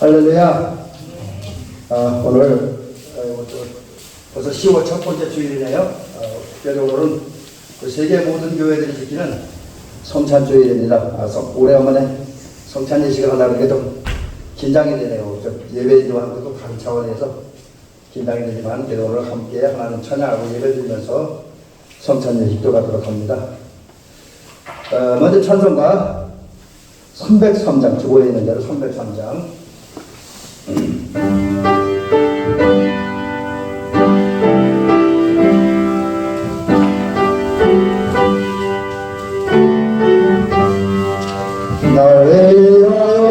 할렐루야. 오늘 벌써 10월 첫 번째 주일이네요. 특별적으로는 세계 모든 교회들이 지키는 성찬주일입니다. 오래간만에 성찬 예식을 하려고 해도 긴장이 되네요. 예배드리와 함께도 다른 차원에서 긴장이 되지만 그래도 오늘 함께 하나님 찬양하고 예배드리면서 성찬 예식도 가도록 합니다. 먼저 찬송가 303장, 주보에 있는 대로 303장. 날 위하여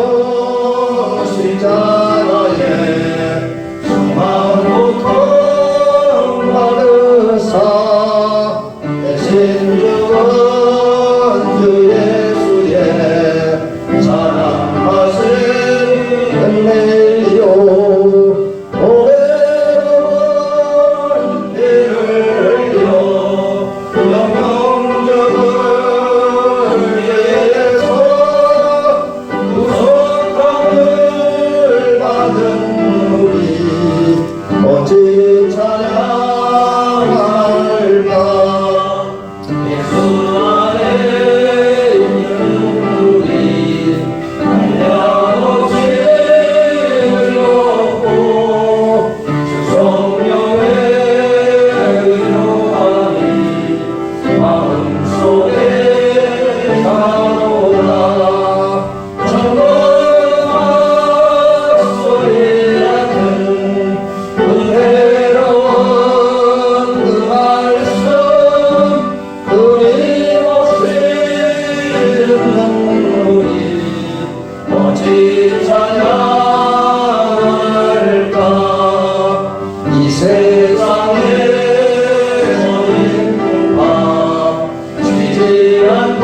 십자가에 수많은 고통 받으사 대신 죽은 주 예수의 사랑하신 은혜요 오래로운 이를요 영영적을 위해서 구속함을 받은 우리 어찌 찬양할까. 예수 안에 있는 우리 한량없이 즐겁고 주 성령의 의로함이 마음속에 가노라. 천국의 소리 같은 은혜로운 그 말씀 끊임없이 듣는 우리 어찌 찬양할까. 이 세상에 어린 밥 쉬지 않고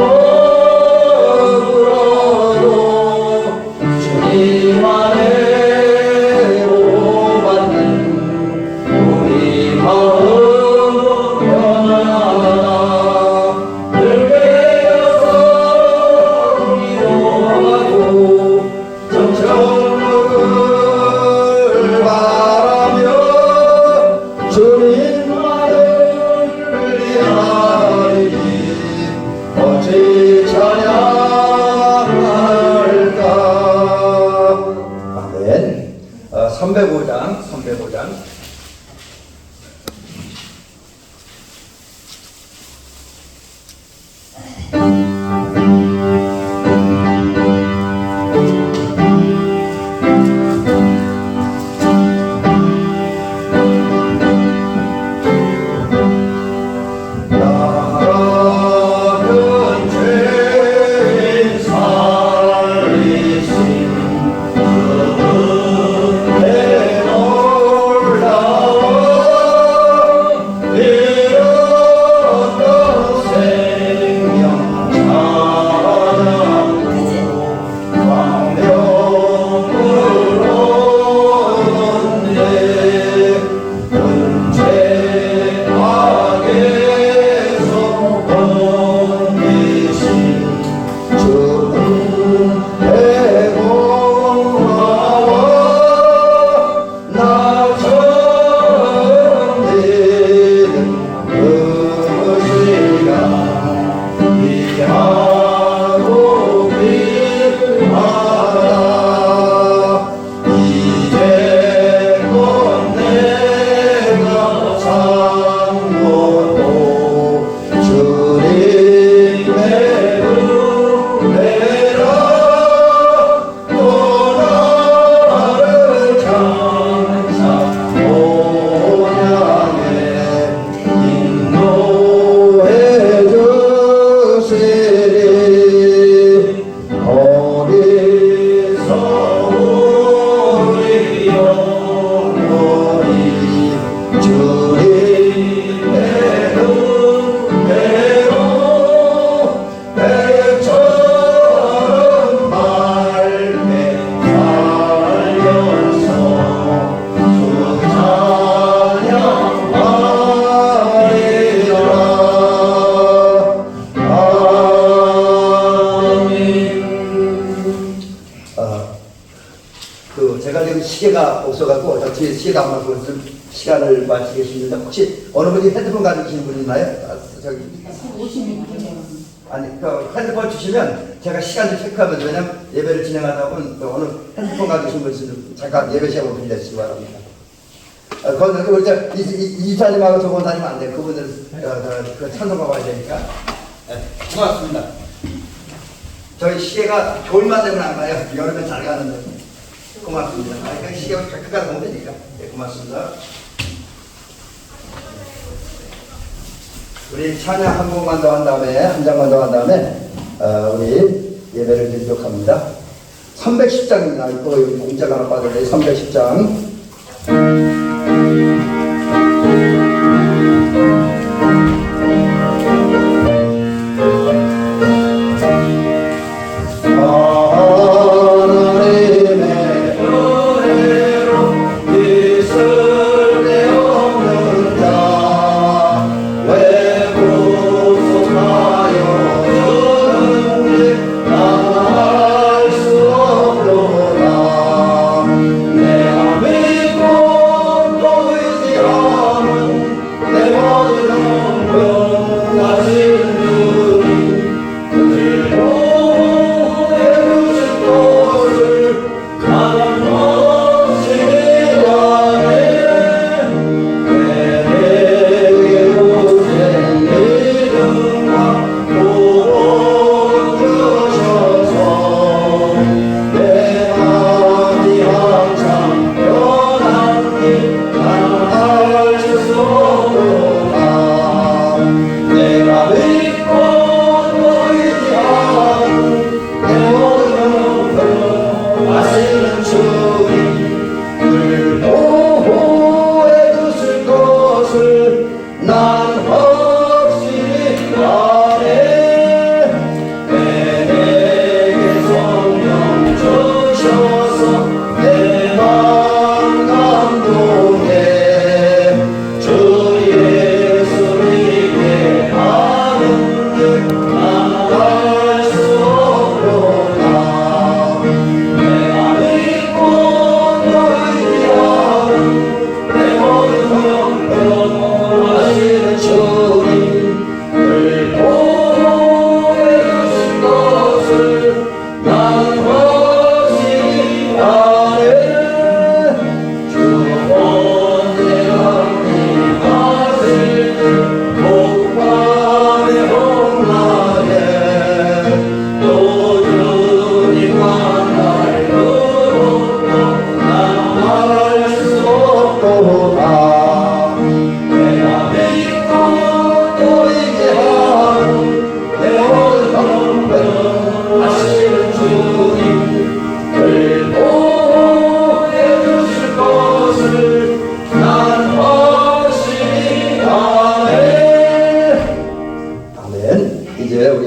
울어도 주님 안에 보호받는 우리 마음 편안하나. 늘 깨어서 기도하고 정성을 바라며 주님만을 위하리 어찌 찬양할까. 아멘. 305장 나라는 죄인 살리신 그 은혜 놀라 제가 지금 시계가 없어갖고 저 뒤에 시계가 안 맞고 시간을 맞추겠습니다. 혹시 어느 분이 핸드폰 가지시는 분 있나요? 저기 56분이요. 아니 그 핸드폰 주시면 제가 시간 좀 체크하면서 왜냐면 예배를 진행하다 보면 또 어느 핸드폰 가지신 분 있으면 잠깐 예배 시간을 빌려주시기 바랍니다. 거기 우리 이사님하고 저건 다니면 안 돼. 그분들 그 찬송가 봐야 되니까. 네, 고맙습니다. 저희 시계가 겨울만 되면 안 가요. 여름엔 잘 가는데. 고맙습니다. 그냥 시계가 가까이 보면 되니까. 네, 고맙습니다. 우리 찬양 한 곡만 더 한 다음에, 한 장만 더 한 다음에, 우리 예배를 드리도록 합니다. 310장입니다. 이거 공짜가 하나 빠졌네. 310장.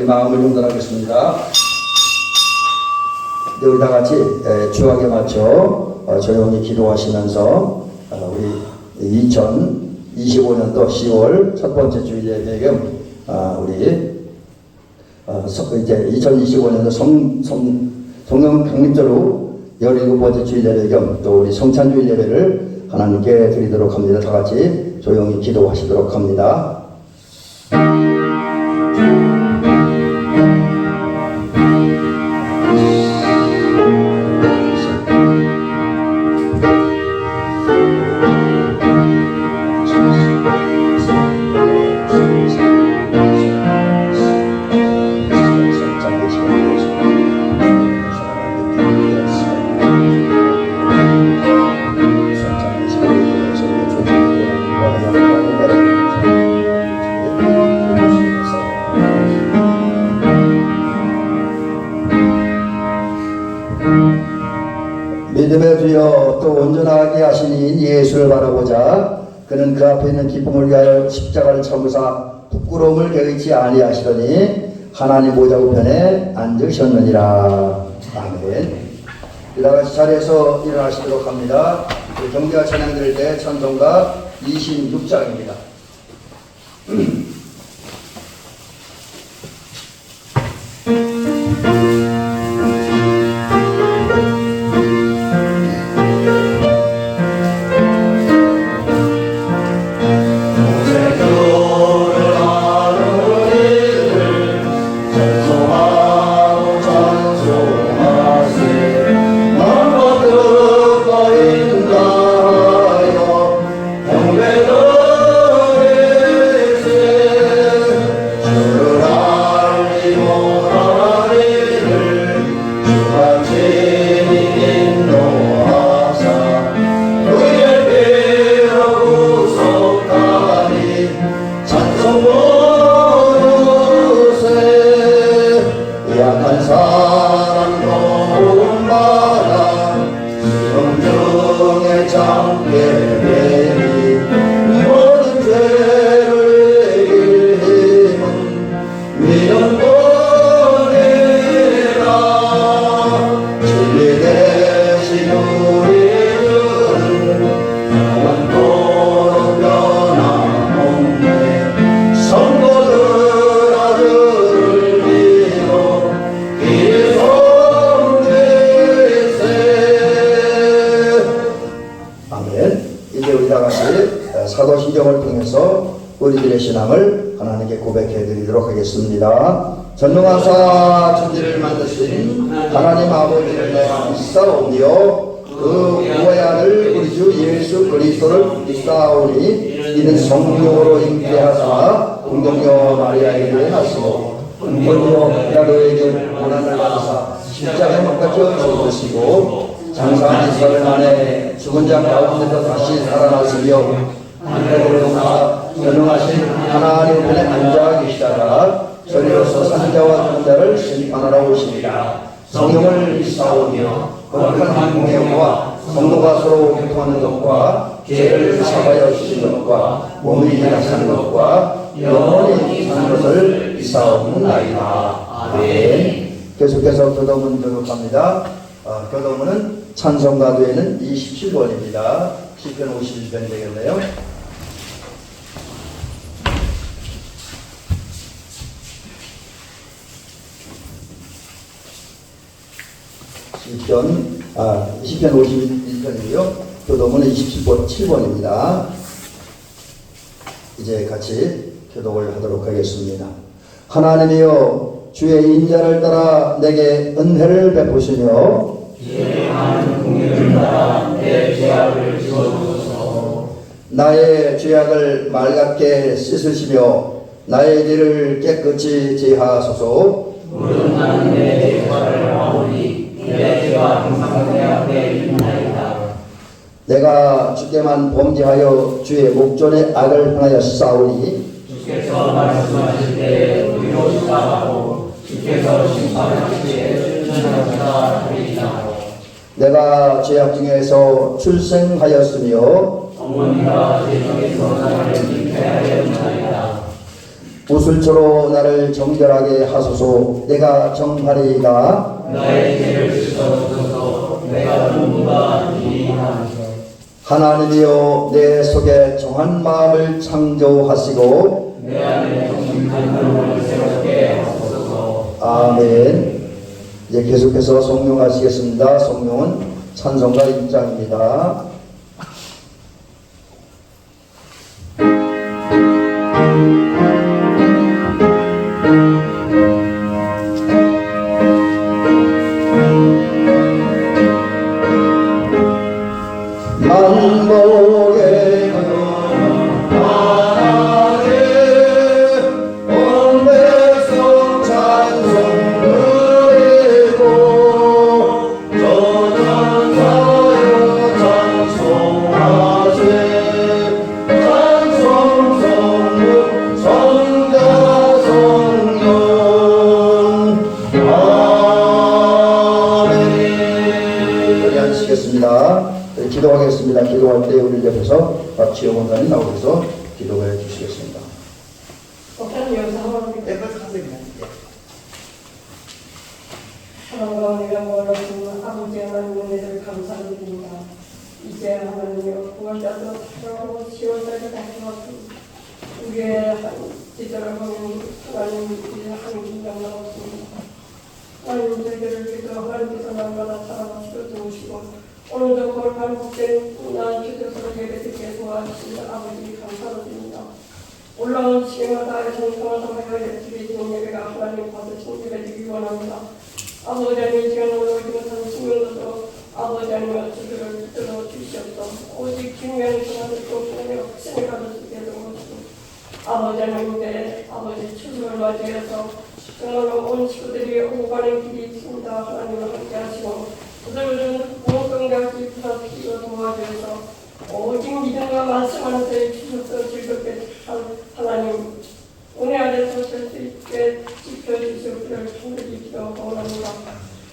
마음을 용돈하겠습니다. 이제 우리 다 같이 주악에 맞춰 조용히 기도하시면서 우리 2025년도 10월 첫 번째 주일의 배경 우리 이제 2025년도 성령 강림절로 17번째 주일 예배겸 또 우리 성찬주일 예배를 하나님께 드리도록 합니다. 다 같이 조용히 기도하시도록 합니다. 믿음의 주여 또 온전하게 하시니 예수를 바라보자. 그는 그 앞에 있는 기쁨을 위하여 십자가를 참으사 부끄러움을 개의치 아니하시더니 하나님 보좌 우편에 앉으셨느니라. 아멘. 이다같이 자리에서 일어나시도록 합니다. 경배와 찬양 드릴 때 찬송가 26장입니다. 사도신경을 통해서 우리들의 신앙을 하나님께 고백해 드리도록 하겠습니다. 전능하사 천지를 만드신 하나님 아버지를 내가 믿사오며 그 우의 아들 우리 주 예수 그리스도를 믿사오니 이는 성령으로 잉태하사 공동여 마리아에게 하시고 본요 피라도에게 고난을 받으사 십자가에 못 박혀 죽으시고 장사한 2사흘 만에 죽은 자 가운데서 다시 살아나시며 하늘을 동하 전능하신 하나님 편에 앉아 계시다가 저리로서 산자와 죽은 자를 심판하러 오십니다. 성령을 믿사오며 거룩한 공예와 성도가 서로 교통하는 것과 죄를 사하여 주시는 것과 몸이 일어나는 것과 영원히 사는 것을 믿사옵나이다. 아멘. 계속해서 교도문 교독합니다. 교도문은 찬송가도에는 27번입니다. 시편 51편이 되겠네요. 시편 51편이고요. 교독은 27번입니다. 이제 같이 교독을 하도록 하겠습니다. 하나님이여 주의 인자를 따라 내게 은혜를 베푸시며 주의 많은 긍휼을 따라 내 죄악을 지워주소서. 나의 죄악을 맑게 씻으시며 나의 죄를 깨끗이 제하소서. 물은 나는 내 죄를 아오니 내 죄가 항상 내 앞에 있나이다. 내가 주께만 범죄하여 주의 목전에 악을 행하여 싸우니 주께서 말씀하실 때 의로우시다고 주께서 심판하실 때 춘천하시다 하리이다. 내가 죄악 중에서 출생하였으며 어머니가 제 중에서 나를 잉태하였나이다. 우슬초로 나를 정결하게 하소서. 내가 정하리이다. 나의 죄를 씻어주소서. 내가 전부가 이이하소서. 하나님이여 내 속에 정한 마음을 창조하시고 내 안에 정직한 마음을 새롭게 하소서. 아멘. 이제 계속해서 성령하시겠습니다. 성령은 찬송가 1장입니다. 만복의 하나님 온 백성 찬송 드리고 전원사여 찬송하세. 찬송 성령 성자 성령 아멘. 우리 앉으시겠습니다. 기도하겠습니다. 기도할 때 우리 옆에서 박지영 원장님 나오셔서 기도해 주시겠습니다. 목사님 여기서 한번 사랑과 은혜가 멀어지는 아버지 하나님 은혜를 감사드립니다. 이제 하나님이여 9월달도 다가오고 10월달도 다가오고 우리의 뒤돌아보면 하나님 이제 한 긴장 남았습니다. 하나님 저희들을 위해서 하나님께서 날마다 사랑하시고 도우시고 오늘도 거룩한 복된 날 주께서 예배드리게 도와주신 아버지 감사드립니다. 올라온 시간마다 정성을 다하여 예배드리는 예배가 하나님 받으신 예배드리기 원합니다. 아버지 하나님 시간 올라오지 못한 시간도 아버지 하나님 주를 붙들어 주시옵소서. 오직 중요한 시간을 또 하나님 확신을 가질 수 있게 도와주시고 아버지 하나님께 아버지 추수를 맞이해서 정말로 온 식구들이 오고 가는 길이 있습니다. 하나님을 함께 하시고 그들은 무엇인가 기쁘시고 도와주셔서 오직 믿음과 말씀 안에서 주셔서 즐겁게 하나님 은혜 아래서 설 수 있게 지켜주시기를 간절히 기도원합니다.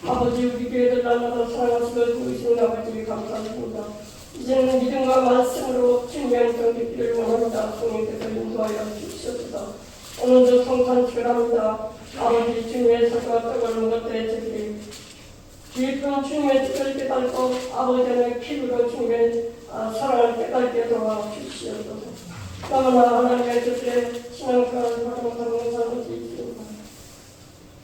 아버지 우리 교회를 날마다 사랑하시고 도우시는 아버지 감사드립니다. 이제는 믿음과 말씀으로 주님의 경기기를 원합니다. 성령께서 인도하여 주시옵소서. 오늘도 성탄식을 합니다. 아버지 주님의 살과 떡을 먹을 때 저희들이 깊은 주님의 뜻을 깨닫고 아버지 하나님의 피부로 주님의 사랑을 깨닫게 도와주시옵소서. 너무나 하나님의 뜻에 신앙생활을 활용하는 사람들이 있습니다.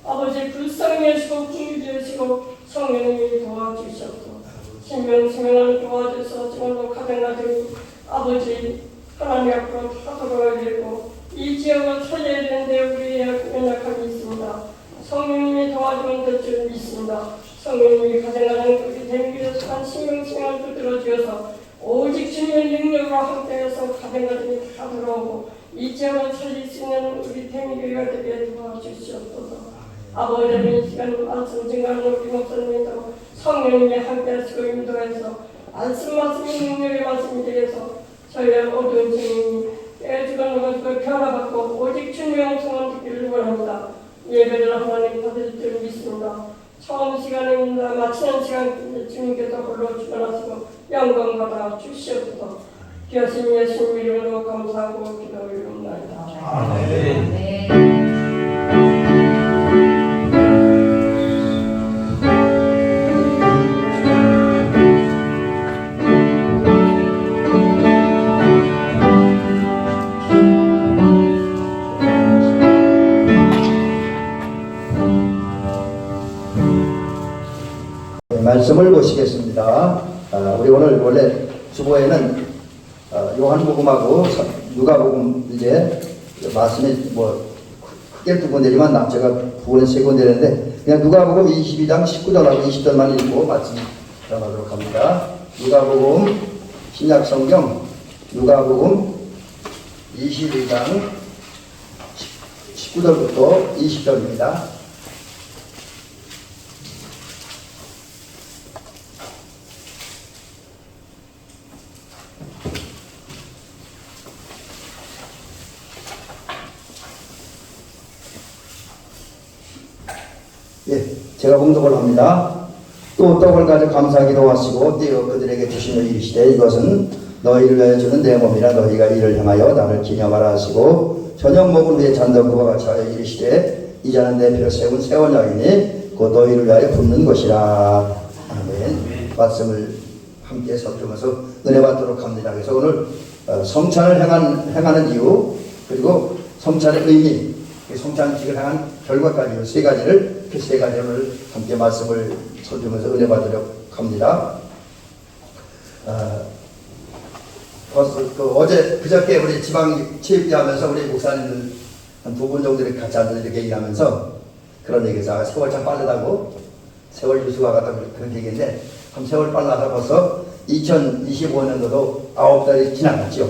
아버지 불쌍히 하시고 긍휼히 하시고 성령님이 도와주시옵소서. 신명을 도와주셔서 정말로 가정가정이 아버지 하나님 앞으로 다 돌아가야 되고 이 지역을 살려야 되는데 우리의 연약함이 있습니다. 성령님이 도와주면 될 줄 믿습니다. 성령님이 가정가정 우리 대민교회 속한 신명생활 붙들어 주어서 오직 주님의 능력으로 함께해서 가정가정이 다 돌아오고 이 지역을 살릴 수 있는 우리 대민교회가 되게 도와주시옵소서. 아버지 이 시간 말씀 증가하는 우리 목사님도 성령님이 함께하시고 인도해서 말씀 말씀이 능력의 말씀이 되어서 저희의 어두운 증인이 깨지고 넘어지고 변화받고 오직 주님의 영성을 듣기를 원합니다. 예배를 하나님 받을 줄 믿습니다. 처음 시간입니다. 마치는 시간 주님께서 홀로 주관하시고 영광 받아 주시옵소서. 귀하신 예수님 이름으로 감사하고 기도 올립니다. 말씀을 보시겠습니다. 우리 오늘 원래 주보에는 요한복음하고 누가복음 이제 말씀이 뭐 크게 두 군데지만 제가 부분에 세 군데인데 그냥 누가복음 22장 19절하고 20절만 읽고 말씀 전하도록 합니다. 누가복음 신약성경 누가복음 22장 19절부터 20절입니다. 예, 제가 봉독을 합니다. 또 떡을 가져 감사하기도 하시고 떼어 그들에게 주시며 이르시되 이것은 너희를 위하여 주는 내 몸이라 너희가 이를 향하여 나를 기념하라 하시고 저녁 먹은 후에 잔도 그와 같이 하여 이르시되 이 잔은 내 피로 세운 새 언약이니 곧 너희를 위하여 붓는 것이라. 아멘. 말씀을 함께 살펴보면서 은혜 받도록 합니다. 그래서 오늘 성찬을 행하는 이유 그리고 성찬의 의미 성찬식을 향한 결과까지 세 가지를 함께 말씀을 살피면서 은혜 받으려고 합니다. 그저께 우리 지방 체육대 하면서 우리 목사님들 한 두 분 정도 같이 앉아서 이렇게 얘기하면서 그런 얘기해서 세월 참 빠르다고 세월 유수가 같다고 그런 얘기인데 참 세월 빨라서 벌써 2025년도도 9달이 지나갔죠.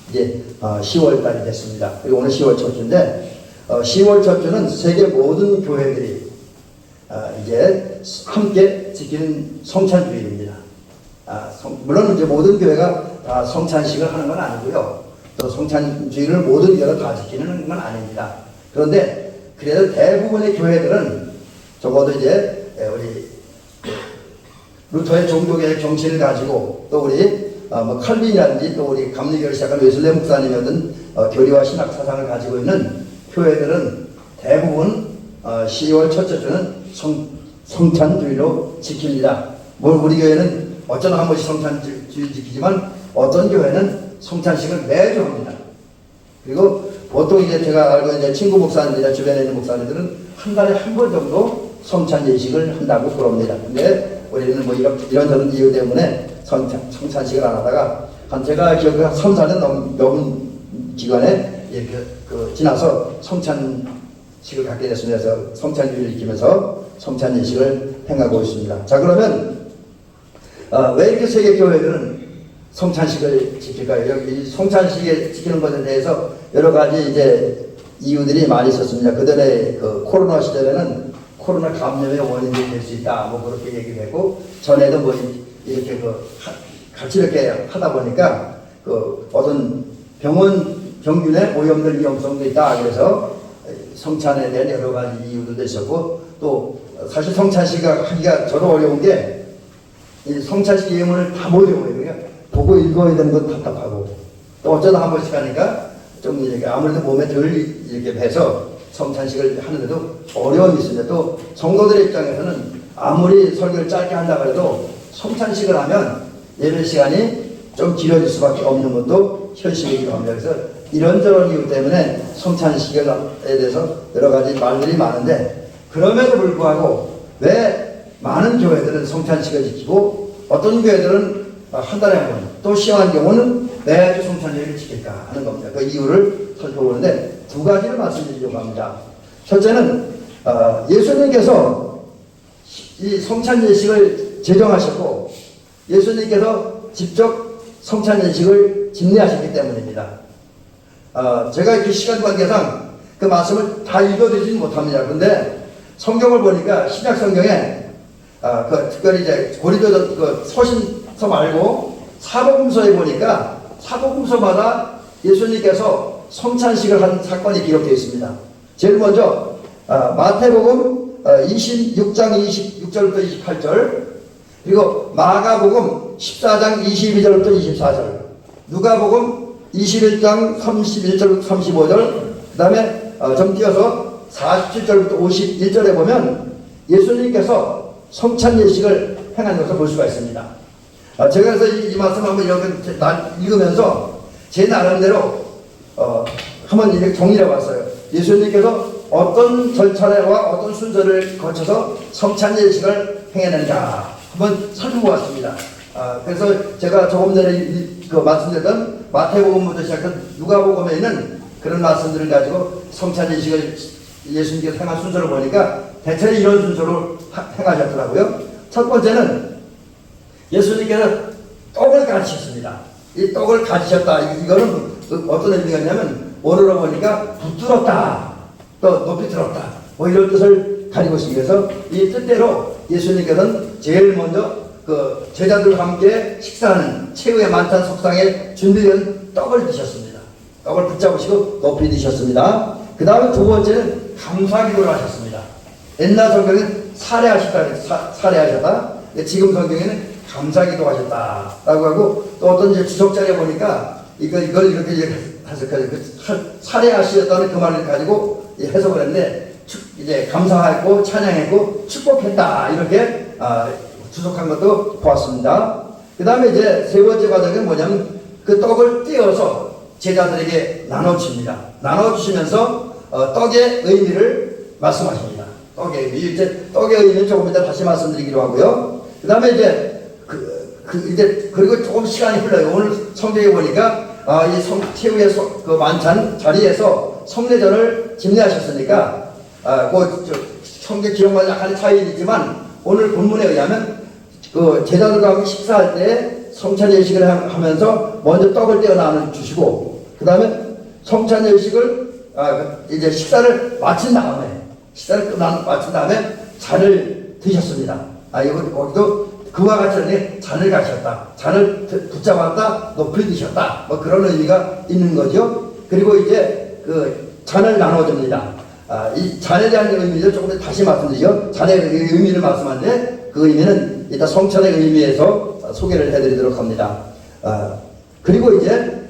이제 10월 달이 됐습니다. 그리고 오늘 10월 첫 주인데 10월 첫 주는 세계 모든 교회들이 이제 함께 지키는 성찬주일입니다. 물론 이제 모든 교회가 다 성찬식을 하는 건 아니고요. 또 성찬주일을 모든 교회가 다 지키는 건 아닙니다. 그런데 그래도 대부분의 교회들은 적어도 이제 우리 루터의 종교개혁 정신을 가지고 또 우리 칼빈이라든지 또 우리 감리교를 시작한 웨슬레 목사님이었던 교리와 신학 사상을 가지고 있는 교회들은 대부분 10월 첫째 주는 성찬주의로 지킵니다. 우리 교회는 어쩌나 한 번씩 성찬주의 지키지만 어떤 교회는 성찬식을 매주 합니다. 그리고 보통 이제 제가 알고 있는 친구 목사님들이나 주변에 있는 목사님들은 한 달에 한 번 정도 성찬 예식을 한다고 그럽니다. 근데 우리는 뭐 이런저런 이유 때문에 성찬식을 안 하다가 제가 기억에 3, 4년 넘은 기간에 이렇게 지나서 성찬식을 갖게 됐습니다. 그래서 성찬주의를 지키면서 성찬 예식을 행하고 있습니다. 자, 그러면 왜 이렇게 세계 교회들은 성찬식을 지킬까요? 여기 성찬식을 지키는 것에 대해서 여러 가지 이제 이유들이 많이 있었습니다. 그전에 코로나 시절에는 코로나 감염의 원인이 될 수 있다, 뭐 그렇게 얘기를 했고, 전에도 뭐 이렇게 같이 이렇게 하다 보니까 어떤 병균의 오염될 위험성도 있다. 그래서 성찬에 대한 여러 가지 이유들도 있었고, 또 사실 성찬식 하기가 저도 어려운 게 이 성찬식 예문을 다 못 외워요. 그러니까 보고 읽어야 되는 건 답답하고, 또 어쩌다 한 번씩 하니까 좀 이렇게 아무래도 몸에 덜 이렇게 배서 성찬식을 하는데도 어려움이 있습니다. 또 성도들의 입장에서는 아무리 설교를 짧게 한다고 해도 성찬식을 하면 예배 시간이 좀 길어질 수밖에 없는 것도 현실이기도 합니다. 그래서 이런저런 이유 때문에 성찬식에 대해서 여러 가지 말들이 많은데, 그럼에도 불구하고 왜 많은 교회들은 성찬식을 지키고 어떤 교회들은 한 달에 한 번, 또 심한 경우는 매주 성찬절을 지킬까 하는 겁니다. 그 이유를 살펴보는데 두 가지를 말씀드리려고 합니다. 첫째는 예수님께서 이 성찬 예식을 제정하셨고 예수님께서 직접 성찬 예식을 집례하셨기 때문입니다. 제가 이렇게 시간 관계상 그 말씀을 다 읽어드리지는 못합니다. 그런데 성경을 보니까 신약 성경에 특별히 이제 고린도 그 서신서 말고 사복음서에 보니까 사복음서마다 예수님께서 성찬식을 한 사건이 기록되어 있습니다. 제일 먼저 마태복음 26장 26절부터 28절, 그리고 마가복음 14장 22절부터 24절, 누가복음 21장 31절부터 35절, 그 다음에 좀 띄어서 47절부터 51절에 보면 예수님께서 성찬 예식을 행한 것을 볼 수가 있습니다. 제가 그래서 이 말씀 한번 읽으면서 제 나름대로 한번 이렇게 정리해 봤어요. 예수님께서 어떤 절차와 어떤 순서를 거쳐서 성찬 예식을 행했는가 한번 살펴보았습니다. 그래서 제가 조금 전에 말씀드렸던 마태복음부터 시작한 누가복음에 있는 그런 말씀들을 가지고 성찬 예식을 예수님께서 행한 순서를 보니까 대체로 이런 순서로 행하셨더라고요. 첫 번째는 예수님께서 떡을 가지셨습니다. 이 떡을 가지셨다. 이거는 어떤 의미가 있냐면 원어로 보니까 붙들었다, 또 높이 들었다, 뭐 이런 뜻을 가지고 있습니다. 그래서 이 뜻대로 예수님께서는 제일 먼저 그 제자들과 함께 식사하는 최후의 만찬 속상에 준비된 떡을 드셨습니다. 떡을 붙잡으시고 높이 드셨습니다. 그 다음에 두 번째는 감사기도를 하셨습니다. 옛날 성경에는 살해하셨다. 지금 성경에는 감사기도 하셨다라고 하고, 또 어떤 이제 주석자리에 보니까 이걸 이렇게 해석하죠. 살해하셨다는 그 말을 가지고 해석을 했는데, 이제 감사했고 찬양했고 축복했다 이렇게 주석한 것도 보았습니다. 그 다음에 이제 세 번째 과정은 뭐냐면 그 떡을 띄어서 제자들에게 나눠줍니다. 나눠주시면서 떡의 의미를 말씀하십니다. 떡의 의미, 이제 떡의 의미는 조금 이따 다시 말씀드리기로 하고요. 그 다음에 이제 그리고 조금 시간이 흘러요. 오늘 성경에 보니까 이 최후의 그 만찬 자리에서 성례전을 집례하셨으니까 성경 기록과 약간의 차이는 있지만 오늘 본문에 의하면 그 제자들과 함께 식사할 때 성찬 예식을 하면서 먼저 떡을 떼어 주시고, 그 다음에 성찬 예식을 이제 식사를 마친 다음에 잔을 드셨습니다. 거기도 그와 같이 잔을 가셨다, 잔을 붙잡았다, 높이 드셨다, 뭐 그런 의미가 있는 거죠. 그리고 이제 그 잔을 나눠줍니다. 이 잔에 대한 의미를 조금 다시 말씀드리죠. 잔의 의미를 말씀하는데 그 의미는 이따 성찬의 의미에서 소개를 해드리도록 합니다. 그리고 이제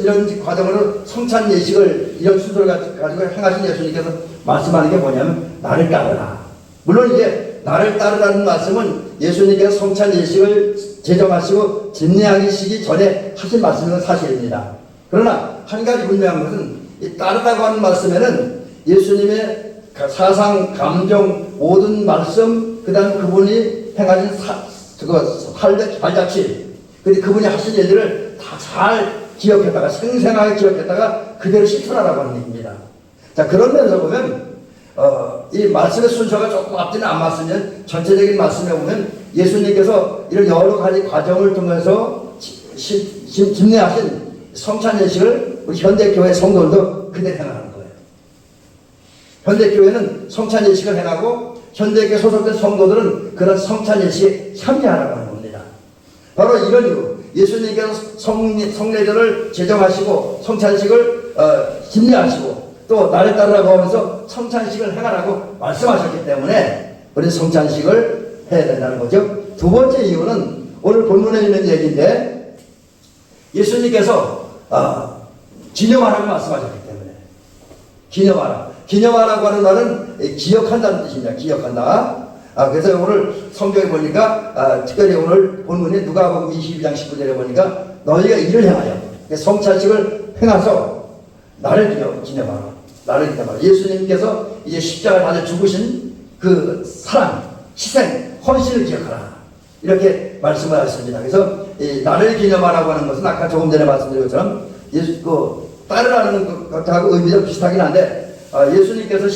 이런 과정으로 성찬 예식을 이런 순서를 가지고 행하신 예수님께서 말씀하는 게 뭐냐면 나를 따르라. 물론 이제 나를 따르라는 말씀은 예수님께서 성찬 예식을 제정하시고 집례하시기 전에 하신 말씀은 사실입니다. 그러나 한 가지 분명한 것은 이 따르라고 하는 말씀에는 예수님의 사상, 감정, 모든 말씀, 그 다음 그분이 행하신 발자취, 그분이 하신 일들을 다 잘 기억했다가, 생생하게 기억했다가 그대로 실천하라고 하는 얘기입니다. 자, 그런 면에서 보면 이 말씀의 순서가 조금 앞뒤는 안 맞으면 전체적인 말씀에 보면 예수님께서 이런 여러 가지 과정을 통해서 집례하신 성찬 예식을 우리 현대교회 성도들도 그대로 행하는 거예요. 현대교회는 성찬 예식을 행하고 현대교회 소속된 성도들은 그런 성찬 예식에 참여하라고 하는 겁니다. 바로 이런 이유, 예수님께서 성례전을 제정하시고 성찬식을 집례하시고 또 나를 따르라고 하면서 성찬식을 행하라고 말씀하셨기 때문에 우리 성찬식을 해야 된다는 거죠. 두 번째 이유는 오늘 본문에 있는 얘기인데 예수님께서 기념하라고 말씀하셨기 때문에 기념하라고 하는 말은 기억한다는 뜻입니다. 기억한다. 그래서 오늘 성경에 보니까 특별히 오늘 본문에 누가복음 22장 19절에 보니까 너희가 이를 행하여 성찬식을 행하서 나를 기념하라. 나를 기념하라. 예수님께서 이제 십자가를 달려 죽으신 그 사랑, 희생, 헌신을 기억하라. 이렇게 말씀을 하셨습니다. 그래서 이 나를 기념하라고 하는 것은 아까 조금 전에 말씀드린 것처럼 예수 따르라는 것하고 의미가 비슷하긴 한데 예수님께서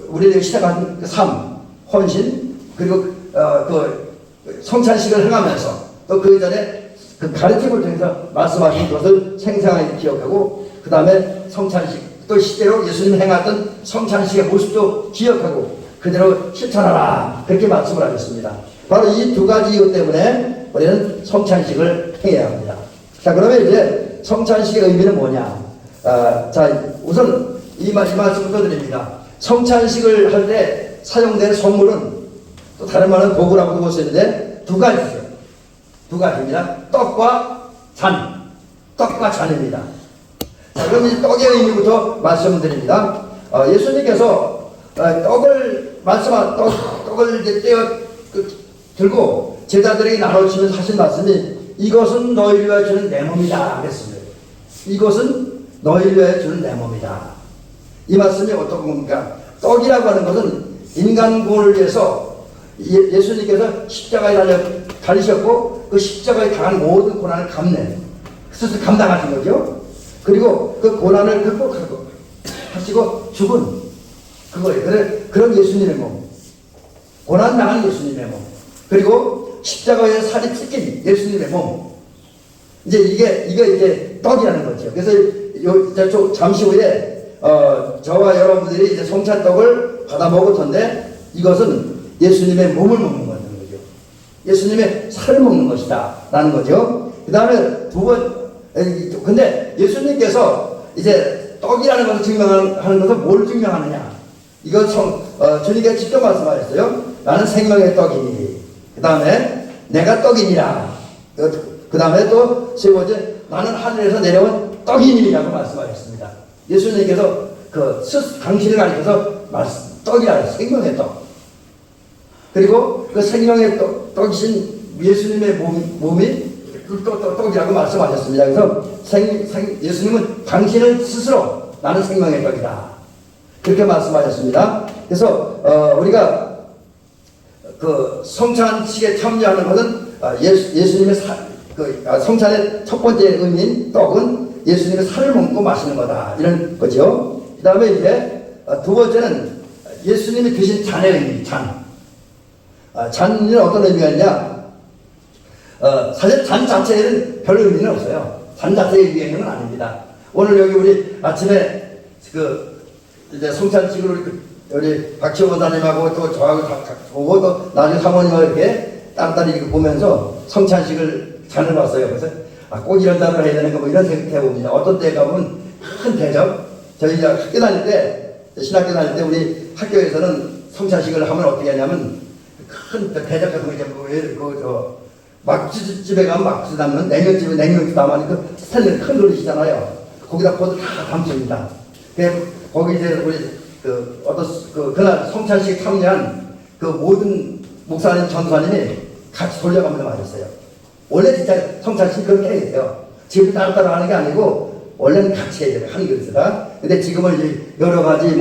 우리에게 시작한 그 삶, 헌신 그리고 그 성찬식을 행하면서 또 그 전에 그 가르침을 통해서 말씀하신 것을 생생하게 기억하고 그 다음에 성찬식 또 실제로 예수님 행하던 성찬식의 모습도 기억하고 그대로 실천하라 그렇게 말씀을 하셨습니다. 바로 이 두 가지 이유 때문에 우리는 성찬식을 행해야 합니다. 자 그러면 이제 성찬식의 의미는 뭐냐? 자 우선 이 말씀부터 드립니다. 성찬식을 할 때 사용된 선물은 또 다른 말은 도구라고도 볼 수 있는데 두 가지죠. 두 가지입니다. 떡과 잔. 떡과 잔입니다. 자, 그럼 이 떡의 의미부터 말씀드립니다. 예수님께서 떡을 이제 떼어 들고 제자들에게 나눠주시면서 하신 말씀이 이것은 너희를 위하여 주는 내 몸이다 그랬습니다. 이것은 너희를 위하여 주는 내 몸이다. 이 말씀이 어떤 겁니까? 떡이라고 하는 것은 인간구원을 위해서 예수님께서 십자가에 달리셨고 그 십자가에 당한 모든 고난을 스스로 감당하신 거죠. 그리고 그 고난을 극복하고 하시고 죽은 그거예요. 그런 예수님의 몸, 고난 당한 예수님의 몸, 그리고 십자가에 살이 찢긴 예수님의 몸. 이게 이제 떡이라는 거죠. 그래서 잠시 후에 저와 여러분들이 이제 성찬떡을 받아 먹을 텐데 이것은 예수님의 몸을 먹는 거죠. 예수님의 살을 먹는 것이다 라는 거죠. 그 다음에 근데 예수님께서 이제 떡이라는 것을 증명하는 것은 뭘 증명하느냐? 이건 주님께서 직접 말씀하셨어요. 나는 생명의 떡이니. 그 다음에 내가 떡이니라. 그 다음에 또 세 번째 나는 하늘에서 내려온 떡이니라고 말씀하셨습니다. 예수님께서 당신을 가리켜서 떡이라 생명의 떡. 그리고 그 생명의 떡이신 예수님의 몸이 떡이라고 말씀하셨습니다. 그래서 예수님은 당신을 스스로 나는 생명의 떡이다. 그렇게 말씀하셨습니다. 그래서 우리가 그 성찬식에 참여하는 것은 예수님의 성찬의 첫 번째 의미인 떡은 예수님의 살을 먹고 마시는 거다. 이런 거죠. 그 다음에 이제 두 번째는 예수님이 드신 잔의 의미, 잔. 잔은 어떤 의미가 있냐? 사실 잔 자체에는 별 의미는 없어요. 잔 자체의 의미는 건 아닙니다. 오늘 여기 우리 아침에 이제 성찬식으로 우리 박지호 원사님하고 또 저하고 오고 또 나중에 사모님하고 이렇게 딴딴히 이렇게 보면서 성찬식을 잔을 봤어요. 그래서 꼭 이런 단어를 해야 되는 거 뭐 이런 생각해 봅니다. 어떤 때 가면 큰 대접. 저희 학교 다닐 때, 신학교 다닐 때 우리 학교에서는 성찬식을 하면 어떻게 하냐면 큰 대접 같은 거 이제 막주집에 가면 막주 담는 냉면집에 냉면집 담아니 그 스탠드 큰 그릇이잖아요. 거기다 포도 다 담습니다. 거기 이제 우리 그날 성찬식에 참여한 그 모든 목사님, 전사님이 같이 돌려가면서 마셨어요. 원래 진짜 성찬식 그렇게 해야 돼요. 지금 따로따로 하는 게 아니고 원래는 같이 해야 돼요. 한 그릇에다. 근데 지금은 이제 여러 가지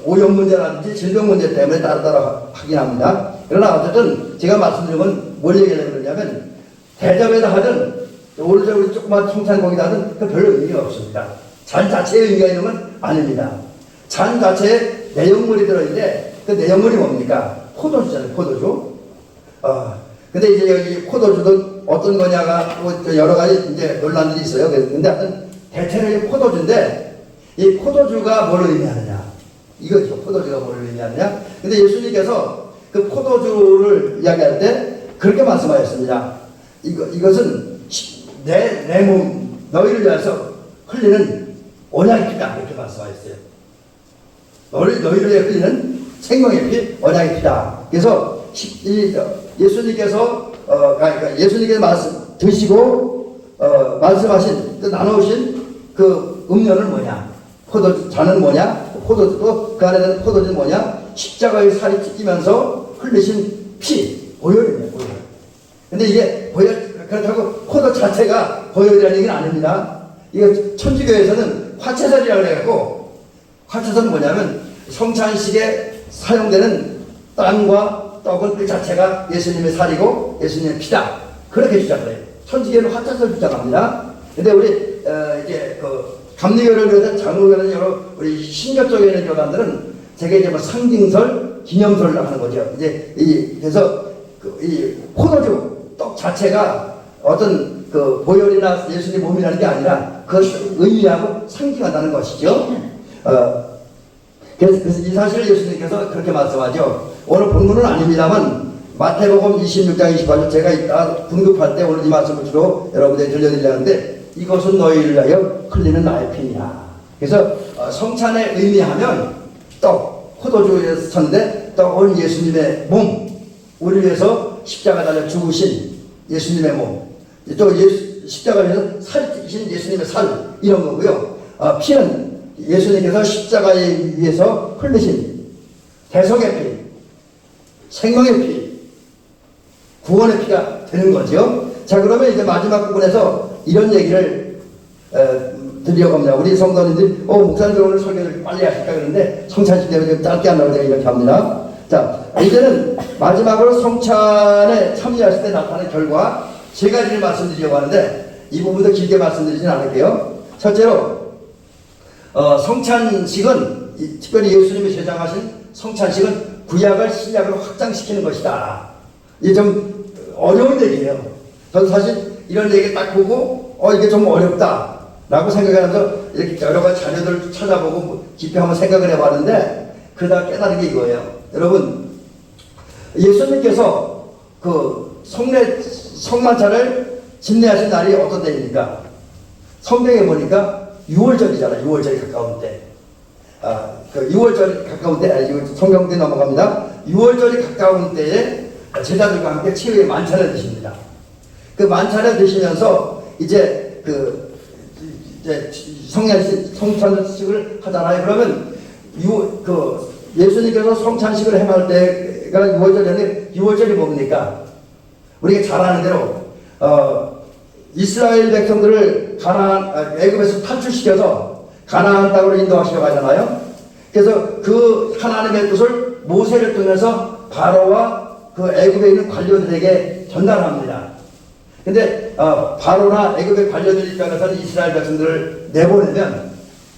오염 문제라든지 질병 문제 때문에 따로따로 하긴 합니다. 그러나 어쨌든 제가 말씀드린 건 뭘 얘기하려고 그러냐면 대접에다 하든 오른쪽으로 조그만 성찬고기다 하든 그 별로 의미가 없습니다. 잔 자체의 의미가 있는 건 아닙니다. 잔 자체에 내용물이 들어있는데 그 내용물이 뭡니까? 포도주잖아요. 포도주. 근데 이제 여기 포도주도 어떤 거냐가 여러 가지 이제 논란들이 있어요. 근데 하여튼 대체로 포도주인데 이 포도주가 뭘 의미하느냐? 이거죠. 포도주가 뭘 의미하느냐? 근데 예수님께서 그 포도주를 이야기할 때 그렇게 말씀하셨습니다. 이것은 내 몸, 너희를 위해서 흘리는 언약의 피다. 이렇게 말씀하셨어요. 너희를 위해 흘리는 생명의 피, 언약의 피다. 그래서 예수님께서 드시고 말씀하신 나누신 그 음료는 뭐냐? 잔은 뭐냐? 포도주도 그 안에는 포도주는 뭐냐? 십자가의 살이 찢기면서 흘리신 피, 보혈이에요. 보혈. 근데 이게 그렇다고 포도 자체가 보혈이라는 얘기는 아닙니다. 이거 천주교에서는 화채설이라고 해갖고 화채설은 뭐냐면 성찬식에 사용되는 땅과 떡은 그 자체가 예수님의 살이고 예수님의 피다. 그렇게 주장을 해요. 천주교는 화자설 주장합니다. 근데 우리 이제 그 감리교를 비롯한 장로교는 여러 우리 신교 쪽에 있는 교단들은 제가 이제 뭐 상징설, 기념설을 하는 거죠. 이제 그래서 이 포도주 떡 자체가 어떤 그 보혈이나 예수님 몸이라는 게 아니라 그것을 의미하고 상징한다는 것이죠. 그래서 이 사실을 예수님께서 그렇게 말씀하죠. 오늘 본문은 아닙니다만 마태복음 26장 28절 제가 이따 분급할 때 오늘 이 말씀을 주로 여러분들에게 들려드리려는데 이것은 너희를 위하여 흘리는 나의 피니라. 그래서 성찬에 의미하면 떡, 포도주에서 쳤는데 떡은 예수님의 몸, 우리를 위해서 십자가 달려 죽으신 예수님의 몸, 또 십자가 위해서 살찌신 예수님의 살 이런 거고요. 피는 예수님께서 십자가에 위해서 흘리신 대속의 피, 생명의 피, 구원의 피가 되는 거죠. 자, 그러면 이제 마지막 부분에서 이런 얘기를 드리려고 합니다. 우리 성도님들이 목사님들 오늘 설교를 빨리 하실까 그러는데 성찬식 때문에 좀 짧게 한다고 제가 이렇게 합니다. 자, 이제는 마지막으로 성찬에 참여하실 때 나타나는 결과 세 가지를 말씀드리려고 하는데 이 부분도 길게 말씀드리진 않을게요. 첫째로 성찬식은 특별히 예수님이 제정하신 성찬식은 구약을 신약으로 확장시키는 것이다. 이게 좀 어려운 얘기예요. 저는 사실 이런 얘기 딱 보고 이게 좀 어렵다 라고 생각하면서 이렇게 여러 가지 자료들 찾아보고 깊이 한번 생각을 해봤는데 그러다 깨달은 게 이거예요. 여러분, 예수님께서 그 성만찬을 집례하신 날이 어떤 때입니까? 성경에 보니까 6월절이잖아요. 6월절이 가까운 때. 그 6월절이 가까운 때, 성경대 넘어갑니다. 6월절이 가까운 때에 제자들과 함께 최후의 만찬을 드십니다. 그 만찬을 드시면서 이제 성찬식을 하잖아요. 그러면 예수님께서 성찬식을 행할 때가 6월절인데 6월절이 뭡니까? 우리가 잘 아는 대로 이스라엘 백성들을 애굽에서 탈출시켜서 가나안 땅으로 인도하시려고 하잖아요. 그래서 그 하나님의 뜻을 모세를 통해서 바로와 그 애굽에 있는 관료들에게 전달합니다. 근데 바로나 애굽의 관료들 입장에서는 이스라엘 백성들을 내보내면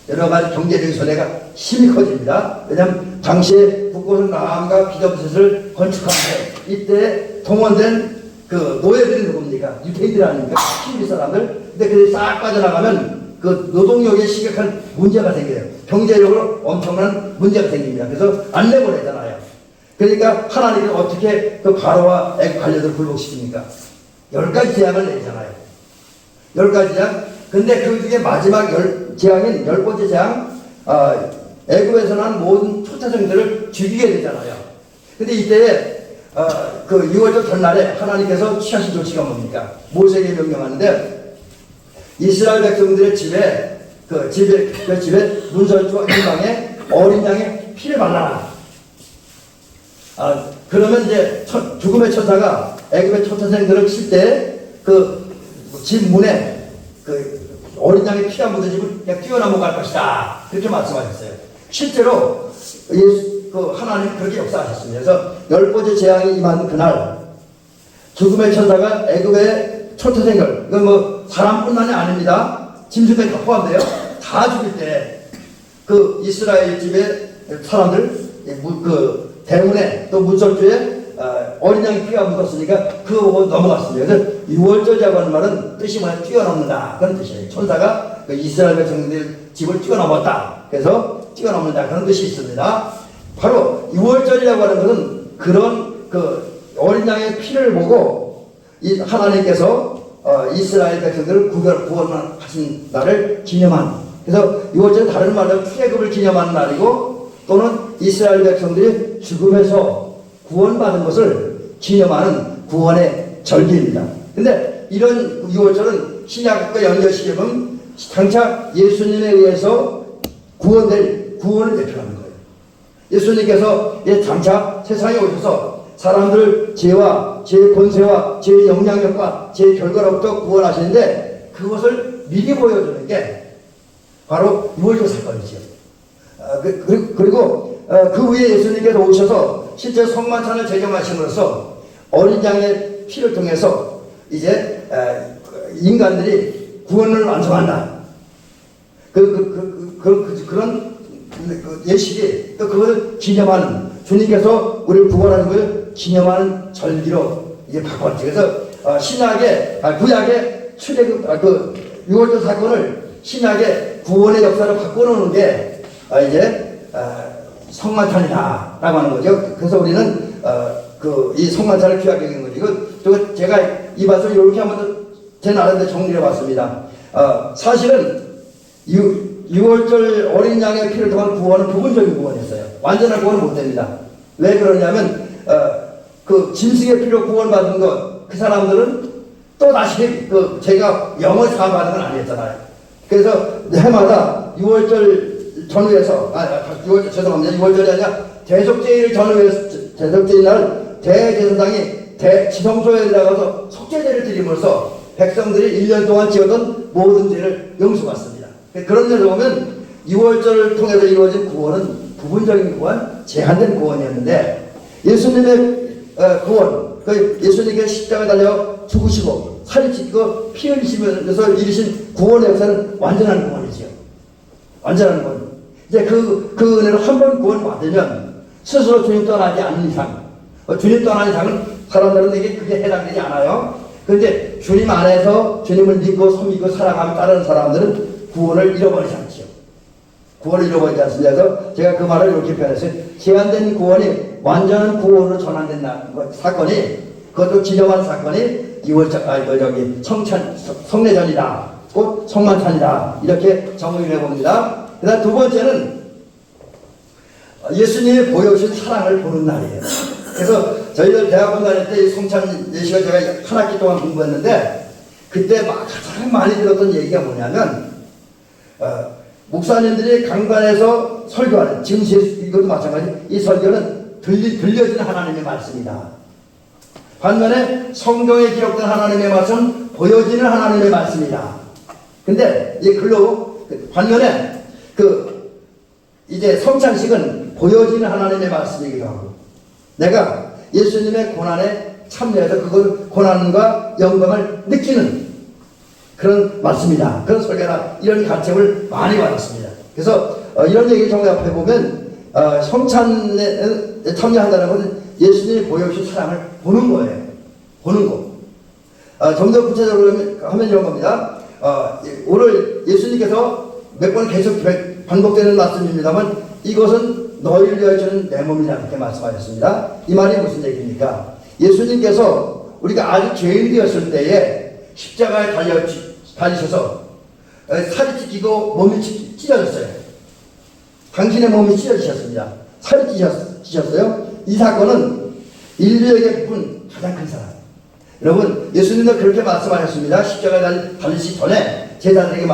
여러 가지 경제적인 손해가 심히 커집니다. 왜냐하면 당시에 북곳은 라함과 비덤셋을 건축하는데 이때 동원된 그 노예들이 누굽니까? 유대인들 아닙니까? 히브리 사람들. 근데 그들이 싹 빠져나가면 그 노동력에 심각한 문제가 생겨요. 경제력으로 엄청난 문제가 생깁니다. 그래서 안 내보내잖아요. 그러니까 하나님은 어떻게 그 바로와 애굽 관료들을 굴복시킵니까? 10가지 재앙을 내잖아요. 10가지 재앙. 근데 그 중에 마지막 재앙인 10번째 재앙, 애굽에서 난 모든 초태생들을 죽이게 되잖아요. 근데 이때에 그 6월절 전날에 하나님께서 취하신 조치가 뭡니까? 모세에게 명령하는데 이스라엘 백성들의 집에 문설주와 이방에 어린 양의 피를 발라라. 그러면 이제 죽음의 천사가 애굽의 초태생들을 칠 때 그 집 문에 그 어린 양의 피가 묻은 집을 그냥 뛰어넘어갈 것이다. 그렇게 말씀하셨어요. 실제로 하나님 그렇게 역사하셨습니다. 그래서 10번째 재앙이 임한 그날 죽음의 천사가 애굽의 초태생들, 이건 뭐 사람뿐만이 아닙니다. 짐승까지 다 포함돼요. 다 죽일 때 그 이스라엘 집의 사람들 그 대문에 또 문설주에 어린 양의 피가 묻었으니까 그거 보고 넘어갔습니다. 그래서 6월절이라고 하는 말은 뜻이 뭐냐? 뛰어넘는다 그런 뜻이에요. 천사가 그 이스라엘 백성들 집을 뛰어넘었다. 그래서 뛰어넘는다 그런 뜻이 있습니다. 바로 6월절이라고 하는 것은 그런 그 어린 양의 피를 보고 하나님께서 이스라엘 백성들을 구원하신 날을 기념한, 그래서 6월절은 다른 말로 출애굽을 기념하는 날이고 또는 이스라엘 백성들이 죽음에서 구원받은 것을 기념하는 구원의 절기입니다. 근데 이런 6월절은 신약과 연결시키면 장차 예수님에 의해서 구원을 대표하는 거예요. 예수님께서 장차 세상에 오셔서 사람들을 죄와 죄의 권세와 죄의 영향력과 죄의 결과로부터 구원하시는데 그것을 미리 보여주는 게 바로 6월절 사건이죠. 그리고 그 위에 예수님께서 오셔서 실제 성만찬을 제정하심으로써 어린 양의 피를 통해서 이제 인간들이 구원을 완성한다. 그런 예식이 또 그걸 기념하는, 주님께서 우리를 구원하는 걸 기념하는 절기로 이제 바꿨지. 그래서 신약의 구약의 출애굽 유월절 사건을 신약의 구원의 역사로 바꿔놓는 게 이제 성만찬이다라고 하는 거죠. 그래서 우리는 이 성만찬을 귀하게 여기는 거죠. 이거 제가 이 말씀을 이렇게 한번 제 나름대로 정리해 봤습니다. 사실은 유월절 어린 양의 피를 통한 구원은 부분적인 구원이었어요. 완전한 구원은 못 됩니다. 왜 그러냐면 그 짐승의 피로 구원받은 것, 그 사람들은 또 다시 제가 영을 사받은 건 아니었잖아요. 그래서 해마다 유월절 전후에서 유월절 죄송합니다. 유월절이 아니라 대속제일 전후에서 대속제일 날 대제사장이 지성소에 들어가서 속죄제를 드림으로써 백성들이 1년 동안 지었던 모든 죄를 용서받습니다. 그런 데서 보면 유월절을 통해서 이루어진 구원은 부분적인 구원, 제한된 구원이었는데 예수님의 구원, 예수님께 십자가에 달려 죽으시고 살이 찢고 피 흘리시면서 이루신 구원의 역사는 완전한 구원이지요. 완전한 구원. 이제 그 은혜로 한 번 구원 받으면 스스로 주님 떠나지 않는 이상, 주님 떠나는 이상은 사람들은 이게 그게 해당되지 않아요. 그런데 주님 안에서 주님을 믿고 섬기고 사랑하며 따르는 사람들은 구원을 잃어버리지 않지요. 구원을 잃어버리지 않습니다. 그래서 제가 그 말을 이렇게 표현했어요. 제한된 구원이 완전한 구원으로 전환된 사건이, 그것도 기념하는 사건이 성례전이다, 곧 성만찬이다, 이렇게 정의를 해봅니다. 그 다음 두 번째는 예수님이 보여주신 사랑을 보는 날이에요. 그래서 저희들 대학원 다닐 때 성찬 예식을 제가 한 학기 동안 공부했는데, 그때 가장 많이 들었던 얘기가 뭐냐면 목사님들이 강단에서 설교하는, 지금 이것도 마찬가지, 이 설교는 들려지는 하나님의 말씀이다. 반면에 성경에 기록된 하나님의 말씀은 보여지는 하나님의 말씀이다. 근데 이 글로 반면에 이제 성찬식은 보여지는 하나님의 말씀이기도 하고, 내가 예수님의 고난에 참여해서 그걸 고난과 영광을 느끼는 그런 말씀이다. 그런 설교나 이런 가르침을 많이 받았습니다. 그래서 이런 얘기를 정리해 보면 성찬에 참여한다는 것은 예수님이 보여주신 사랑을 보는 거예요. 보는 거. 좀 더 구체적으로 하면 이런 겁니다. 오늘 예수님께서 몇 번 계속 반복되는 말씀입니다만, 이것은 너희를 위하여 주는 내 몸이다, 이렇게 말씀하셨습니다. 이 말이 무슨 얘기입니까? 예수님께서 우리가 아주 죄인되었을 때에 십자가에 달리셔서 살이 찢기고 몸이 찢어졌어요. 당신의 몸이 찢어지셨습니다. 살이 찢어졌어요. 이 사건은 인류에게 베푼 가장 큰 사랑. 여러분, 예수님도 그렇게 말씀하셨습니다. 십자가에 달리시기 전에 제자들에게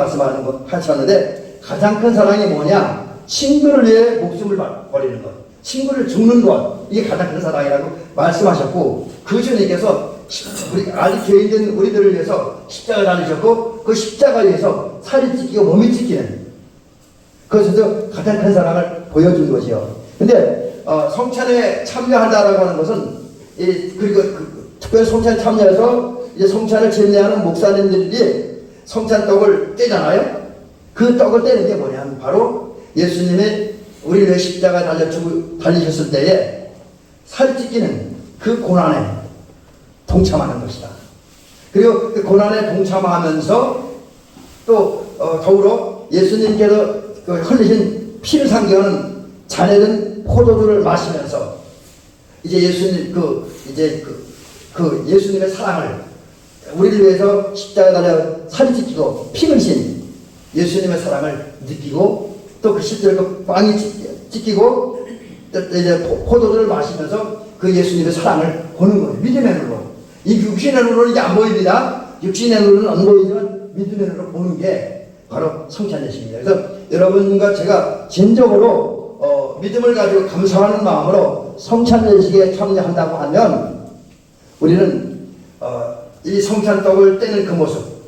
하셨는데, 가장 큰 사랑이 뭐냐? 친구를 위해 목숨을 버리는 것, 친구를 죽는 것, 이게 가장 큰 사랑이라고 말씀하셨고, 그 주님께서 아직 죄인된 우리들을 위해서 십자가에 달리셨고, 그 십자가에 의해서 살이 찢기고 몸이 찢기는, 그것에서 가장 큰 사랑을 보여준 것이요. 근데 성찬에 참여한다라고 하는 것은 그리고 특별히 성찬에 참여해서 이제 성찬을 제례하는 목사님들이 성찬떡을 떼잖아요. 그 떡을 떼는 게 뭐냐면 바로 예수님의 우리를 위해 십자가에 달리셨을 때에 살이 찢기는 그 고난에 동참하는 것이다. 그리고 그 고난에 동참하면서 또 더불어 예수님께서 흘리신 피를 상징하는 잔해된 포도주를 마시면서 이제 예수님 예수님의 사랑을, 우리를 위해서 십자가에 달려 살이 찢기고 피 흘리신 예수님의 사랑을 느끼고, 또 그 실제로 빵이 찢기고 이제 포도주를 마시면서 그 예수님의 사랑을 보는 거예요. 믿음의 눈으로. 이 육신의 눈으로는 이게 안 보입니다. 육신의 눈으로는 안 보이지만 믿음의 눈으로 보는 게 바로 성찬 예식입니다. 그래서 여러분과 제가 진정으로 믿음을 가지고 감사하는 마음으로 성찬 예식에 참여한다고 하면, 우리는 이 성찬떡을 떼는 그 모습,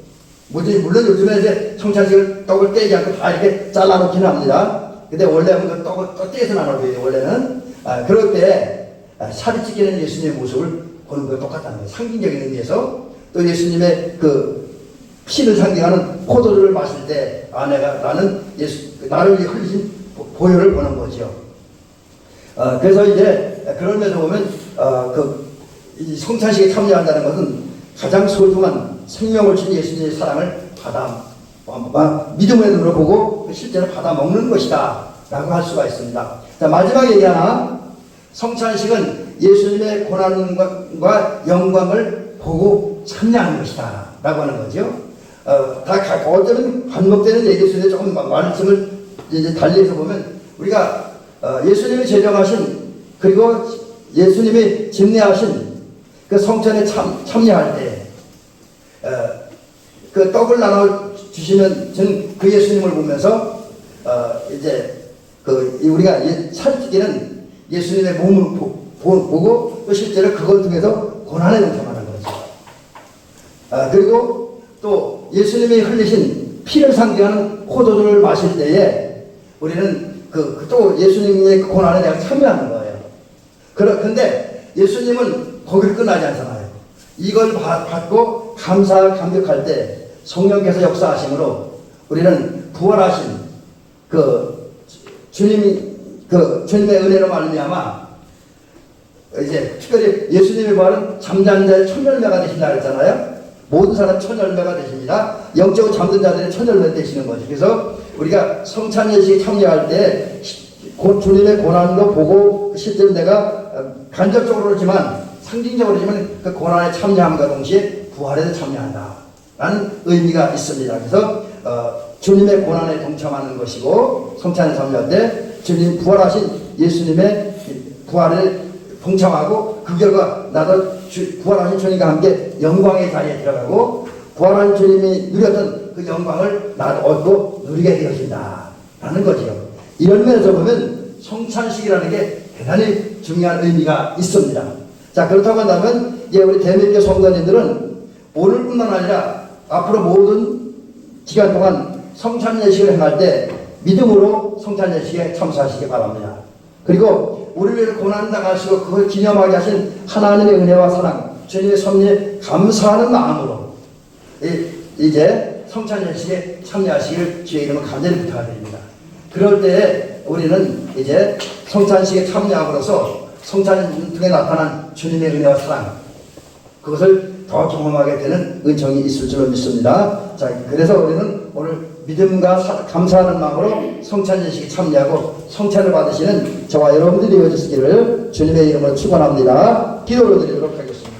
물론 요즘에 이제 성찬식을 떡을 떼지 않고 다 이렇게 잘라놓기는 합니다. 근데 원래는 그 떡을 떼서 나눠줘요. 원래는 그럴 때 살이 찢기는 예수님의 모습을 보는 것과 똑같다는 거예요. 상징적인 의미에서 또 예수님의 그 피를 상징하는 포도주를 마실 때 나는 나를 위해 흘리신 보혈을 보는 거죠. 그래서 이제 그런 면에서 보면 이 성찬식에 참여한다는 것은 가장 소중한 생명을 준 예수님의 사랑을 믿음의 눈으로 보고 실제로 받아 먹는 것이다 라고 할 수가 있습니다. 자, 마지막 얘기 하나. 성찬식은 예수님의 고난과 영광을 보고 참여하는 것이다 라고 하는 거죠. 어쩌면 반복되는 얘기일 수 있는데 조금 말씀을 이제 달리해서 보면 우리가 예수님이 제정하신 그리고 예수님이 집례하신 그 성찬에 참여할 때 그 떡을 나눠 주시면 저는 그 예수님을 보면서 이제 우리가 살찌기는 예수님의 몸을 보고 또 실제로 그걸 통해서 고난에 동참하는 거죠. 그리고 또 예수님이 흘리신 피를 상징하는 포도주를 마실 때에 우리는 또 예수님의 고난에 대해 참여하는 거예요. 근데 예수님은 거기를 끝나지 않잖아요. 이걸 받고 감격할 때 성령께서 역사하심으로 우리는 부활하신 주님의 은혜로 말미암아 이제 특별히 예수님의 부활은 잠자는 자의 첫 열매가 되신다 그랬잖아요. 모든 사람 첫 열매가 되십니다. 영적으로 잠든 자들의 첫 열매 되시는 거죠. 그래서 우리가 성찬 예식에 참여할 때 주님의 고난도 보고 실제로 내가 간접적으로지만 상징적으로지만 그 고난에 참여함과 동시에 부활에도 참여한다 라는 의미가 있습니다. 그래서 주님의 고난에 동참하는 것이고 성찬에 참여할 때 주님 부활하신 예수님의 부활을 동참하고 그 결과 나도 부활하신 주님과 함께 영광의 자리에 들어가고 부활하신 주님이 누렸던 그 영광을 나도 얻고 누리게 되어진다 라는 거죠. 이런 면에서 보면 성찬식이라는 게 대단히 중요한 의미가 있습니다. 자, 그렇다고 한다면 이제 우리 대밀교 성도님들은 오늘뿐만 아니라 앞으로 모든 기간 동안 성찬 예식을 행할 때 믿음으로 성찬 예식에 참석하시기 바랍니다. 그리고 우리를 고난당하시고 그걸 기념하게 하신 하나님의 은혜와 사랑, 주님의 섭리에 감사하는 마음으로 이제 성찬 예식에 참여하시길 주의 이름으로 간절히 부탁드립니다. 그럴 때 우리는 이제 성찬식에 참여함으로써 성찬 중에 나타난 주님의 은혜와 사랑, 그것을 더 경험하게 되는 은총이 있을 줄로 믿습니다. 자, 그래서 우리는 오늘 믿음과 감사하는 마음으로 성찬 예식에 참여하고 성찬을 받으시는 저와 여러분들이 되어주시기를 주님의 이름으로 축원합니다. 기도로 드리도록 하겠습니다.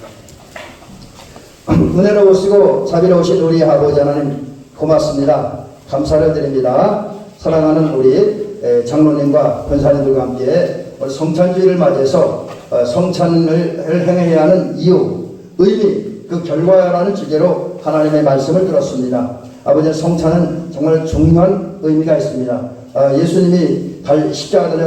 은혜로우시고 자비로우신 우리 아버지 하나님 고맙습니다. 감사를 드립니다. 사랑하는 우리 장로님과 권사님들과 함께 성찬주의를 맞이해서 성찬을 행해야 하는 이유, 의미, 그 결과라는 주제로 하나님의 말씀을 들었습니다. 아버지, 성찬은 정말 중요한 의미가 있습니다. 예수님이 십자가에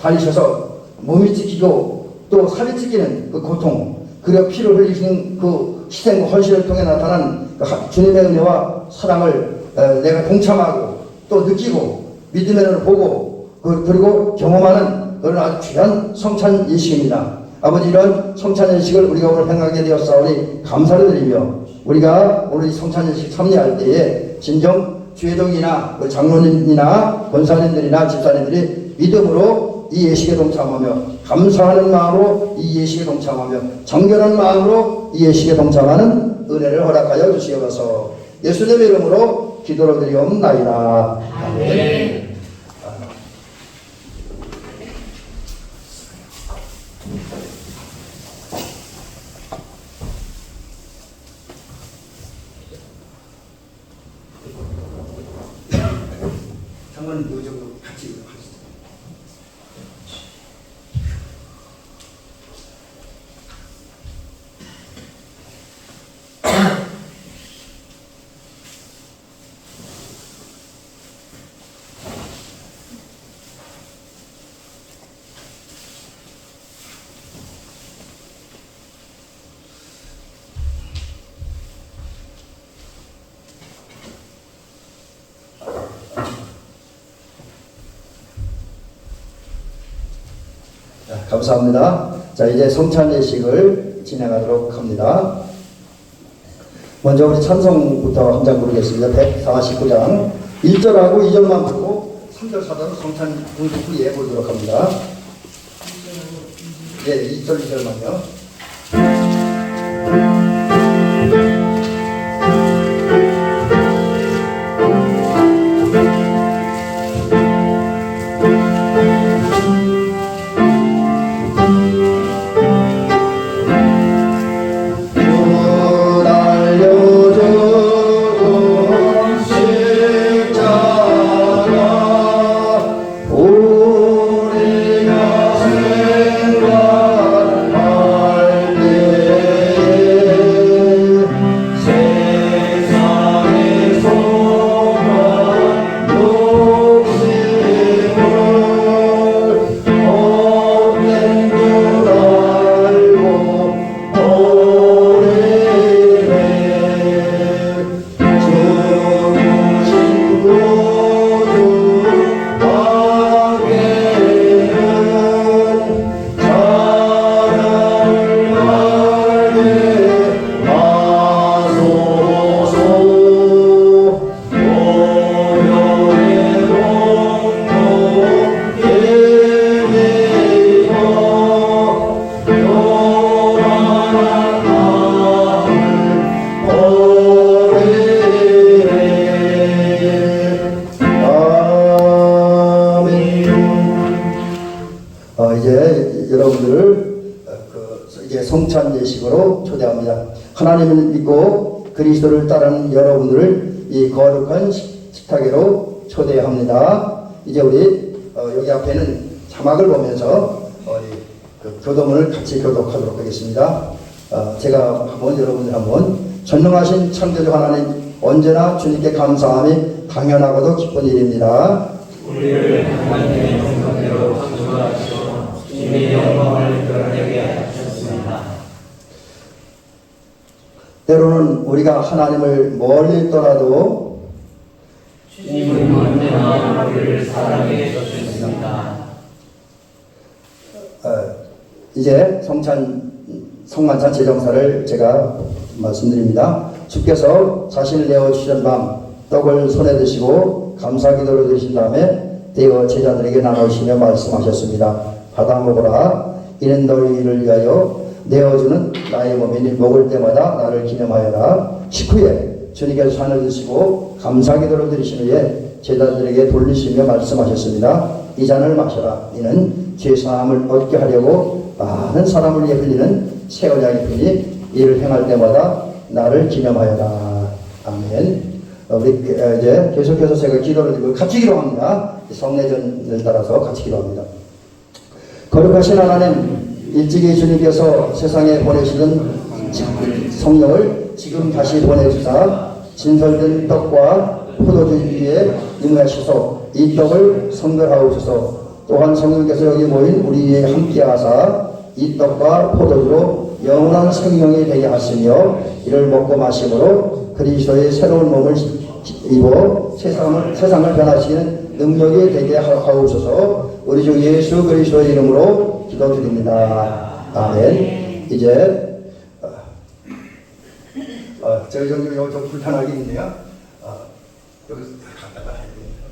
달리셔서 몸이 찢기고 또 살이 찢기는 그 고통, 그리고 피를 흘리시는 그 희생과 헌신을 통해 나타난 주님의 은혜와 사랑을 내가 동참하고 또 느끼고 믿음의 눈을 보고 그리고 경험하는 그런 아주 귀한 성찬 예식입니다. 아버지, 이런 성찬 예식을 우리가 오늘 행하게 되었사오니 감사를 드리며 우리가 오늘 이 성찬 예식 참여할 때에 진정 주회종이나 장로님이나 권사님들이나 집사님들이 믿음으로 이 예식에 동참하며 감사하는 마음으로 이 예식에 동참하며 정결한 마음으로 이 예식에 동참하는 은혜를 허락하여 주시옵소서. 예수님의 이름으로 기도를 드리옵나이다. 아멘. 장관님 그 정도 같이 하시죠. 감사합니다. 자, 이제 성찬 예식을 진행하도록 합니다. 먼저 우리 찬송부터 한 장 부르겠습니다. 149장 1절하고 2절만 부르고 3절 4절은 성찬 공부 후에 보도록 합니다. 예, 2절 2절만요. 이제 여러분들을 이제 성찬 예식으로 초대합니다. 하나님을 믿고 그리스도를 따르는 여러분들을 이 거룩한 식탁으로 초대합니다. 이제 우리 여기 앞에는 자막을 보면서 그 교도문을 같이 교독하도록 하겠습니다. 제가 한번 여러분들 한번 전능하신 창조주 하나님 언제나 주님께 감사함이 당연하고도 기쁜 일입니다. 우리를 하나님의 영광으로 창조하시고 주님의 영광을 드러내게 하셨습니다. 때로는 우리가 하나님을 멀리 떠나도 주님은 언제나 우리를 사랑해 주셨습니다. 이제 성만찬 제정사를 제가 말씀드립니다. 주께서 자신을 내어주신 밤 떡을 손에 드시고 감사기도를 드신 다음에 떼어 제자들에게 나누시며 말씀하셨습니다. 받아 먹으라. 이는 너희를 위하여 내어주는 나의 몸이니 먹을 때마다 나를 기념하여라. 식후에 주님께서 잔을 드시고 감사기도를 드리신 후에 제자들에게 돌리시며 말씀하셨습니다. 이 잔을 마셔라. 이는 죄사함을 얻게 하려고 많은 사람을 위해 흘리는 새 언약의 피니 이를 행할 때마다 나를 기념하여라. 아멘. 우리 이제 계속해서 제가 기도를 드리고 같이 기도합니다. 성례전을 따라서 같이 기도합니다. 거룩하신 하나님, 일찍이 주님께서 세상에 보내시던 성령을 지금 다시 보내주사 진설된 떡과 포도주 위에 임하셔서 이 떡을 성별하옵소서. 또한 성령께서 여기 모인 우리에 함께하사 이 떡과 포도주로 영원한 생명이 되게 하시며 이를 먹고 마심으로 그리스도의 새로운 몸을 입어 세상을 변화시키는 능력이 되게 하옵소서. 우리 주 예수 그리스도의 이름으로 기도드립니다. 아멘. 이제 저희 좀 불편하게 있네요. 여기 갖다가 해야 됩니다.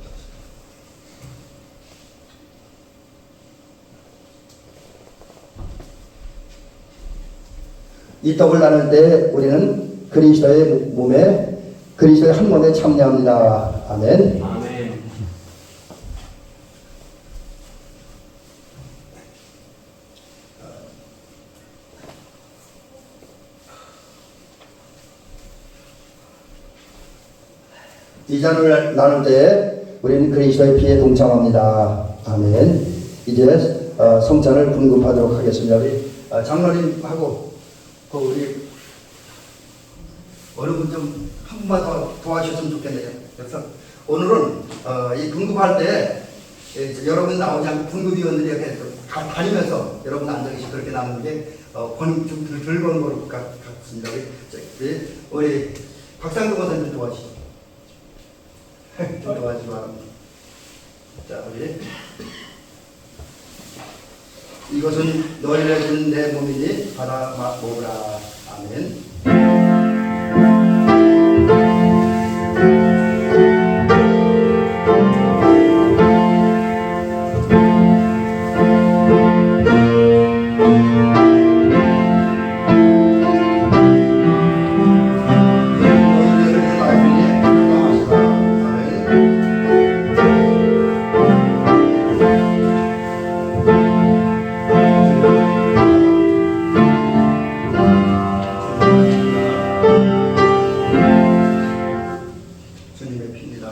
이 떡을 나눌 때 우리는 그리스도의 몸에 그리스도의 한 몸에 참여합니다. 아멘. 아멘. 이 잔을 나눌 때 우리는 그리스도의 피에 동참합니다. 아멘. 이제 성찬을 분급하도록 하겠습니다. 우리 장로님하고 우리 어느 분 좀 한 분만 더 도와주셨으면 좋겠네요. 그래서 오늘은 이 분급할 때 여러분 나오지 않고 분급위원들이 이렇게 다니면서 여러분 앉아 계시 그렇게 나누는 게 좀 덜 버는 것 같습니다. 우리 박상도 권사님 좀 도와주시죠. 좀 도와주시기 바랍니다. 자, 우리 이것은 너희를 준 내 몸이니 받아 먹으라. 아멘. 주님의 피입니다.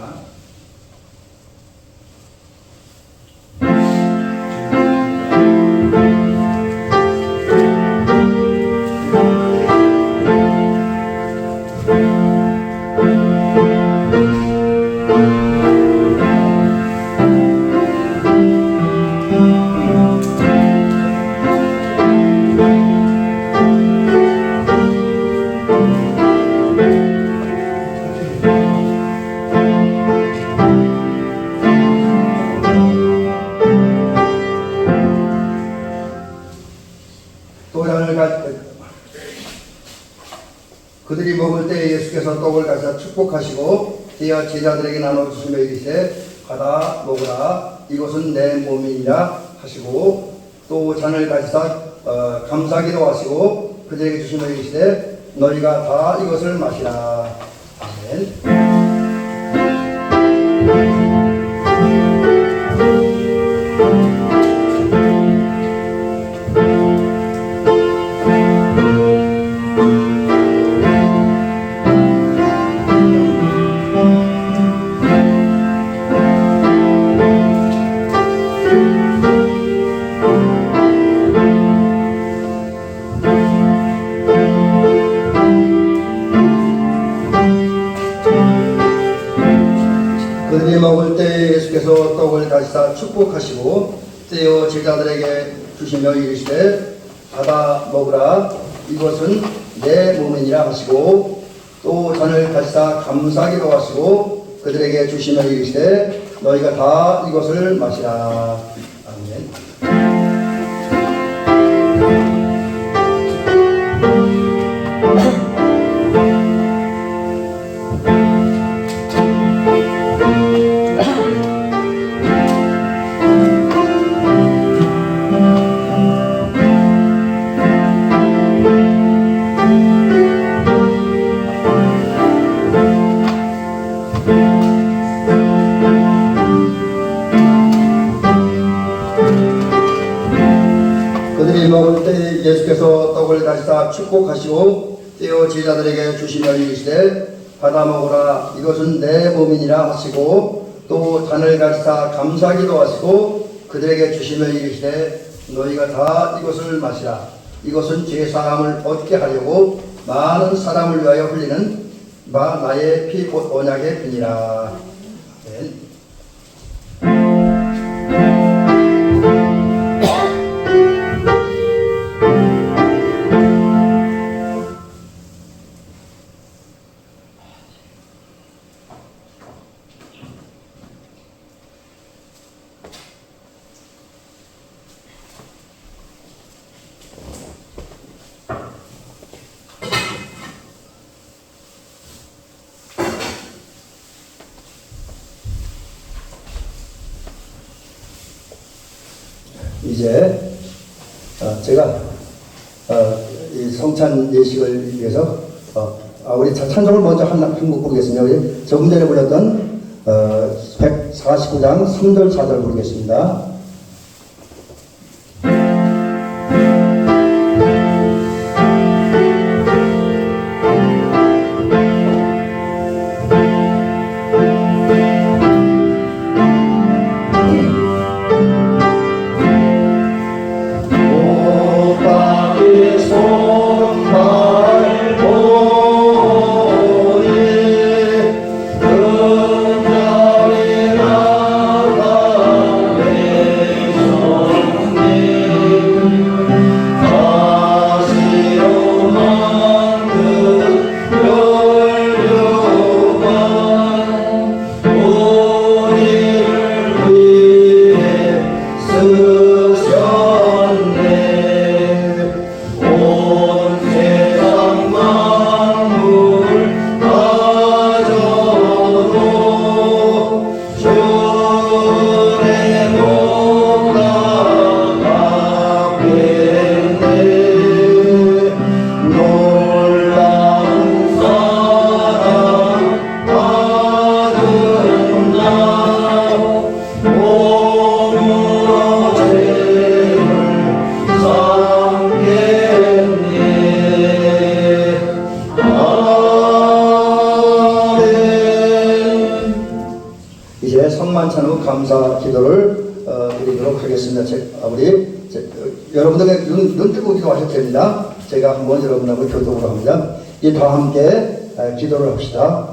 그들이 먹을 때 예수께서 떡을 가져 축복하시고 떼어 제자들에게 나눠주시며 이르시되 받아 먹으라 이것은 내 몸이니라 하시고 또 잔을 가지사 감사기도 하시고 그들에게 주시며 이르시되 너희가 다 이것을 마시라. 아멘. 그들이 먹을 때 예수께서 떡을 가지사 축복하시고 떼어 제자들에게 주시며 이르시되 받아 먹으라 이것은 내 몸이니라 하시고 또 잔을 가지사 감사기도 하시고 그들에게 주시며 이르시되 너희가 다 이것을 마시라. 아멘. 그들이 먹을 때 예수께서 떡을 가지사 축복하시고 떼어 제자들에게 주시며 이르시되 받아 먹으라 이것은 내 몸이니라 하시고 또 잔을 가지사 감사기도 하시고 그들에게 주시며 이르시되 너희가 다 이것을 마시라 이것은 죄사함을 얻게 하려고 많은 사람을 위하여 흘리는 나의 피 곧 언약의 피니라. 아멘. 이제 제가 이 성찬 예식을 위해서 우리 찬송을 먼저 한곡 부르겠습니다. 우리 조금 전에 불렀던 149장 3절 4절 부르겠습니다. 내 충만찬 후 감사 기도를 드리도록 하겠습니다. 여러분들 눈 뜨고 기도하셔도 됩니다. 제가 한번 여러분하고 교독을 합니다. 이 다 함께 기도를 합시다.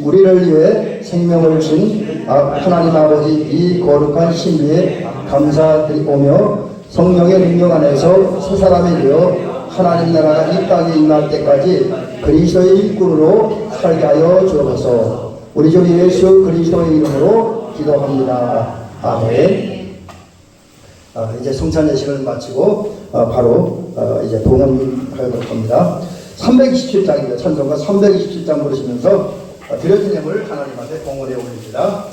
우리를 위해 생명을 주신 하나님 아버지 이 거룩한 신비에 감사드리오며 성령의 능력 안에서 새 사람이 되어 하나님 나라가 이 땅에 임할 때까지 그리스도의 일꾼으로 살게 하여 주옵소서. 우리 주 예수 그리스도의 이름으로 기도합니다. 아멘. 이제 성찬 예식을 마치고 바로 이제 봉헌하도록 합니다. 327장입니다. 찬송가 327장 부르시면서 드려진 예물 하나님한테 봉헌해 올립니다.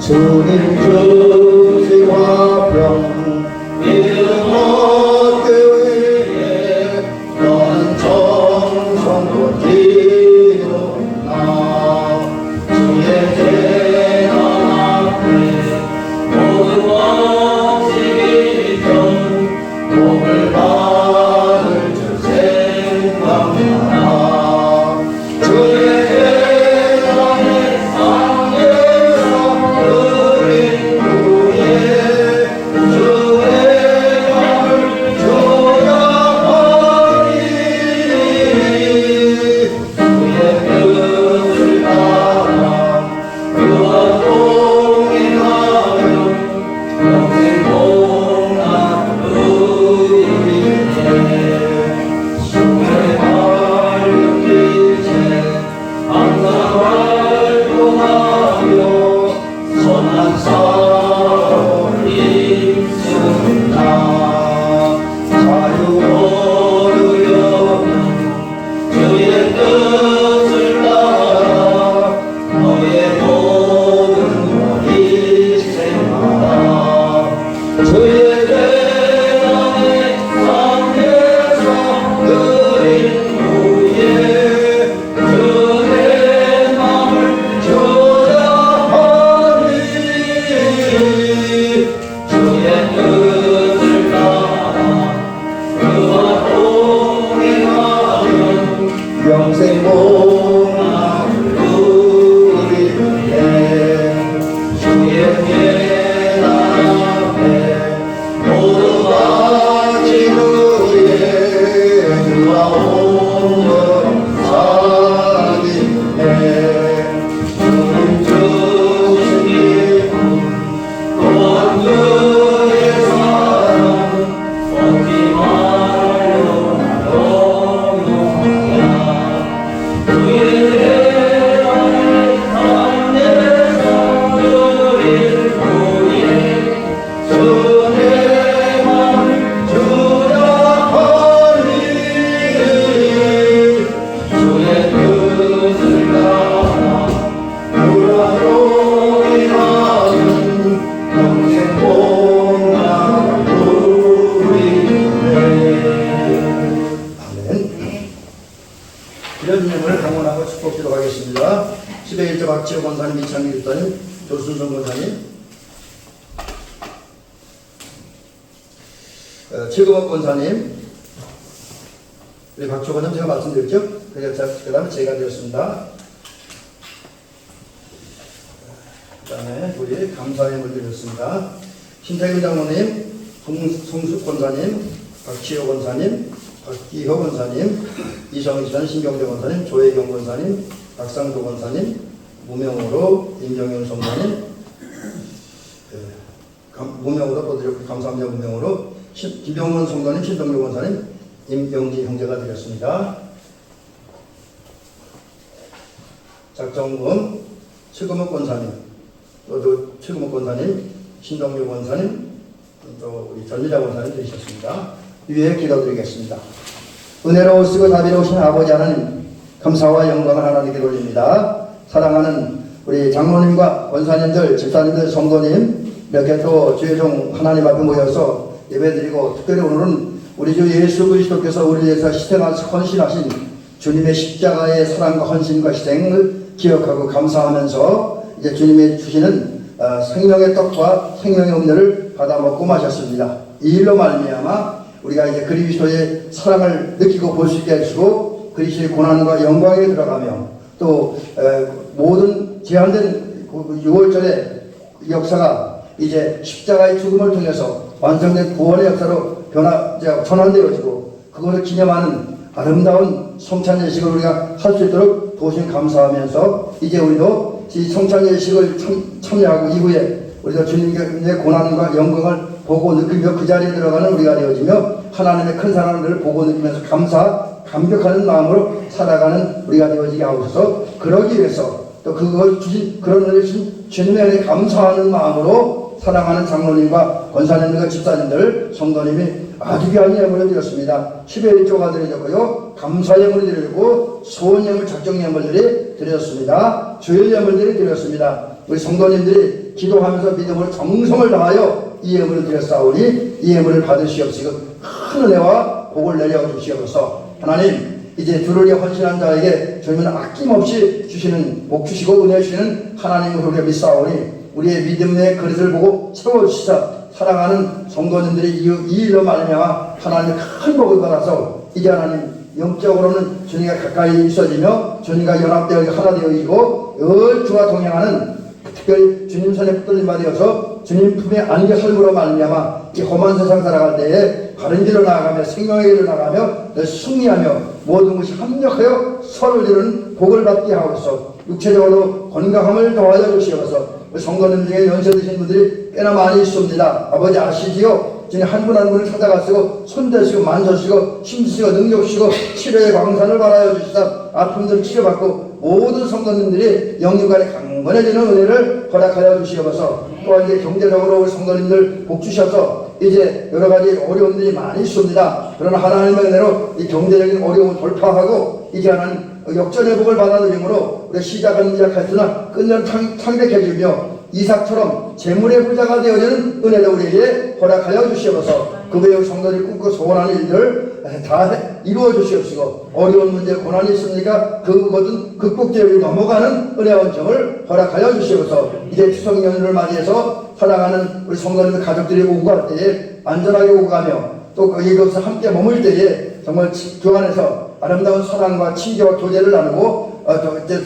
주님 주신 화평 믿음 얻기 위해 너는 정성껏 기도나 주의 재단 앞에 모든 원칙이 전 복을 받을 줄 생각하나 주의 재단의 상계에서 그린 후에 주의 마음을 조여하니 주의 뜻을 따라 그와 동행하여 영생 복락 누리네 주의 밝은 빛에 항상 활동하며 선한 사랑을 입습니다. 자유로운 여는 주의 뜻을 따라 너의 모든 것 희생하라. 주의 재단의 상에서 그린 후에 주의 마음을 조여하니 주의 뜻을 따라 그와 동행하면 영생 복락을 누리네. 주의 계단 앞에 모두 바친 후에 그와 온전히 사귀네. 주님 주신 기쁨 또한 그의 사랑 얻기 마련한 영원하야. 주의 재단의 상에서 그린 후에 주의 마음을 주려하니 주의 뜻을 따라 그와 동행하는 영생 복락을 누리네. 아멘. 이런 예물을 봉헌하고 축복 기도하겠습니다. 11조 박지호 권사님, 이창기 집사님, 조순성 권사님, 최금옥 권사님, 우리 박지호 권사님 제가 말씀드렸죠? 그 다음에 제가 되었습니다. 그 다음에 우리 감사의 물 드렸습니다. 신태근 장로님, 송숙 권사님, 박지호 권사님, 박기호 권사님, 이성희 집사님, 신경재 권사님, 조혜경 권사님, 박상도 권사님, 무명으로 임정현 성사님, 무명으로 또 드렸고 감사합니다. 무명으로 김병원 성도님, 신동료 권사님, 임병진 형제가 드렸습니다. 작정금, 최금옥 권사님, 또 최금옥 권사님, 신동료 권사님, 또 우리 전미자 권사님 드리셨습니다. 위에 기도드리겠습니다. 은혜로우시고 자비로우신 아버지 하나님, 감사와 영광을 하나님께 돌립니다. 사랑하는 우리 장로님과 권사님들, 집사님들, 성도님, 이렇게 또 주의 종 하나님 앞에 모여서 예배드리고, 특별히 오늘은 우리 주 예수 그리스도께서 우리를 위해서 희생하시 헌신하신 주님의 십자가의 사랑과 헌신과 희생을 기억하고 감사하면서 이제 주님이 주시는 생명의 떡과 생명의 음료를 받아 먹고 마셨습니다. 이 일로 말미암아 우리가 이제 그리스도의 사랑을 느끼고 볼 수 있게 하시고 그리스도의 고난과 영광에 들어가며 또 모든 제한된 6월절의 역사가 이제 십자가의 죽음을 통해서 완성된 구원의 역사로 전환되어지고 그것을 기념하는 아름다운 성찬 예식을 우리가 할 수 있도록 도우신 감사하면서 이제 우리도 이 성찬 예식을 참여하고 이후에 우리가 주님의 고난과 영광을 보고 느끼며 그 자리에 들어가는 우리가 되어지며 하나님의 큰 사랑을 보고 느끼면서 감격하는 마음으로 살아가는 우리가 되어지게 하옵소서. 그러기 위해서 또 그걸 주신 그런 은혜 주신 주님의 은혜에 감사하는 마음으로 사랑하는 장로님과 권사님과 집사님들 성도님이 아주 귀한 예물을 드렸습니다. 10의 1조가 드려졌고요. 감사 예물이 드려졌고 소원 예물, 작정 예물들이 드렸습니다. 주일 예물들이 드렸습니다. 우리 성도님들이 기도하면서 믿음으로 정성을 다하여 이 예물을 드렸사오니 이 예물을 받으시옵시고 큰 은혜와 복을 내려주시옵소서. 하나님 이제 두루리 헌신한 자에게 주님은 아낌없이 주시는 복 주시고 은혜 주시는 하나님을 우리가 믿사오니 우리의 믿음의 그릇을 보고 세워주시사 사랑하는 성도님들이 이 일로 말미암아 하나님의 큰 복을 받아서 이제 하나님 영적으로는 주님과 가까이 있어지며 주님과 연합되어 하나 되어지고 늘 주와 동행하는 특별히 주님 손에 붙들림 받아서 주님 품에 안겨 삶으로 말미암아 이 험한 세상 살아갈 때에 바른 길로 나아가며 생명의 길로 나아가며 늘 승리하며 모든 것이 합력하여 서로를 이루는 복을 받게 하옵소서. 육체적으로 건강함을 더하여 주시옵소서. 성도님 중에 연세 드신 분들이 꽤나 많이 있습니다. 아버지 아시지요? 주님 한 분 한 분을 찾아가시고 손대시고 만져시고 힘주시고 능력주시고 치료의 광산을 바라여 주시다. 아픔들 치료받고 모든 성도님들이 영육간에 강건해지는 은혜를 허락하여 주시옵소서. 또한 이제 경제적으로 우리 성도님들 복 주셔서 이제 여러 가지 어려움들이 많이 있습니다. 그러나 하나님의 은혜로 이 경제적인 어려움을 돌파하고 이제 하나님 역전의 복을 받아들임으로 우리 시작은 시작했으나 끝내는 창백해지며 이삭처럼 재물의 부자가 되어지는 은혜를 우리에게 허락하여 주시옵소서. 그 외의 성도들이 꿈꾸고 소원하는 일들을 다 이루어 주시옵시고 어려운 문제 고난이 있습니까? 그것은 극복되어 넘어가는 은혜와 은총을 허락하여 주시옵소서. 이제 추석 연휴를 맞이해서 사랑하는 우리 성도님들 가족들이 오고 갈 때에 안전하게 오고 가며 또 이곳에 함께 머물 때에 정말 주 안에서 아름다운 사랑과 친교와 교제를 나누고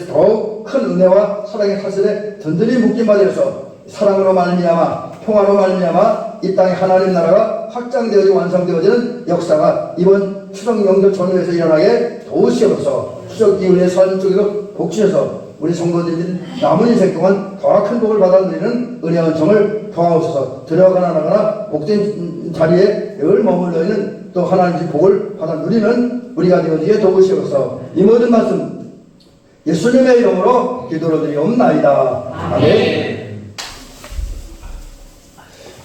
더욱 큰 은혜와 사랑의 사슬에 든든히 묶임 받아서 사랑으로 말미암아 평화로 말미암아 이 땅의 하나님 나라가 확장되어지고 완성되어지는 역사가 이번 추석 명절 전후에서 일어나게 도우시옵소서. 추석 이후의 삶 속에서 복 주셔서 우리 성도들이 남은 인생 동안 더 큰 복을 받아 누리는 은혜와 은총을 더하옵소서. 들어가나 나가나 복된 자리에 늘 머물러 있는 또 하나님의 복을 받아 누리는 우리가 되어지게 도우시옵소서. 이 모든 말씀 예수님의 이름으로 기도로 드리옵나이다. 아멘.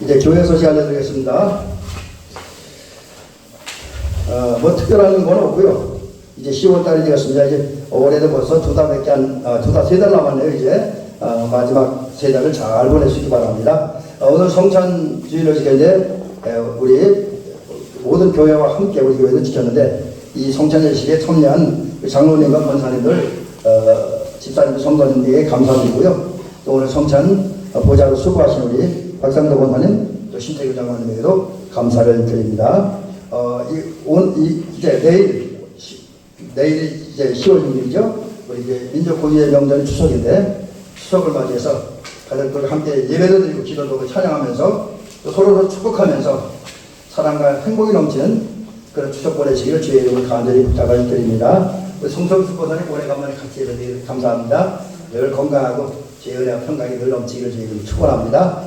이제 교회 소식 알려드리겠습니다. 뭐 특별한 건 없고요. 이제 10월달이 되었습니다. 이제 올해도 벌써 세 달 남았네요. 이제 마지막 세 달을 잘 보낼 수 있기 바랍니다. 오늘 성찬 주일을 지켰는데 우리 모든 교회와 함께 우리 교회도 지켰는데 이 성찬 예식에 참여한 장로님과 권사님들, 집사님들, 성도님들에게 감사드리고요. 또 오늘 성찬 보좌로 수고하신 우리 박상도 권사님, 또 신태규 장로님에게도 감사를 드립니다. 이제 내일 이제 10월 6일이죠. 우리 이제 민족고유의 명절인 추석인데 추석을 맞이해서 가족들과 함께 예배도 드리고 기도도 하고 찬양하면서 또 서로 축복하면서 사랑과 행복이 넘치는 그런 추석 보내시기를 주의 이름으로 간절히 부탁을 드립니다. 우리 송성수 보사님 오래간만에 같이 예배드리고 감사합니다. 늘 건강하고 주의 은혜와 평강이 늘 넘치기를 주의 이름으로 축원합니다.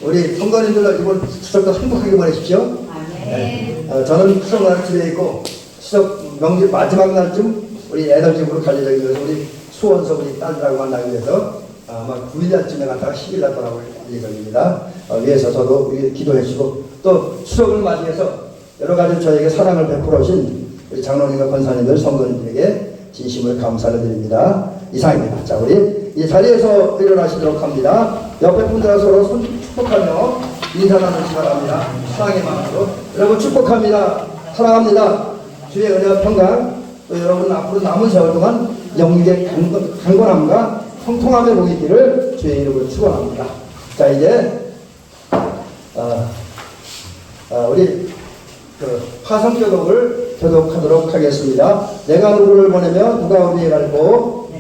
우리 성도님들 이번 추석도 행복하게 보내십시오. 네. 저는 추석날 집에 있고 추석 명절 마지막 날쯤 우리 애들 집으로 가려고 해서 우리 수원서 우리 딸들하고 만나기 위해서 아마 9일날쯤에 갔다가 10일날 돌아올 예정입니다. 위해서 저도 기도해 주시고 또 추석을 맞이해서 여러 가지 저에게 사랑을 베풀어 주신 우리 장로님과 권사님들, 성도님들에게 진심을 감사를 드립니다. 이상입니다. 자, 우리 이 자리에서 일어나시도록 합니다. 옆에 분들과 서로 손 축복하며 인사 나누시기 바랍니다. 사랑의 마음으로 여러분 축복합니다. 사랑합니다. 주의 은혜와 평강 또 여러분 앞으로 남은 세월 동안 영계 강건함과 통통함의 복이 있기를 주의 이름으로 축원합니다. 자, 이제 우리 그 화성교독을 교독하도록 하겠습니다. 내가 누구를 보내며 누가 우리에 갈고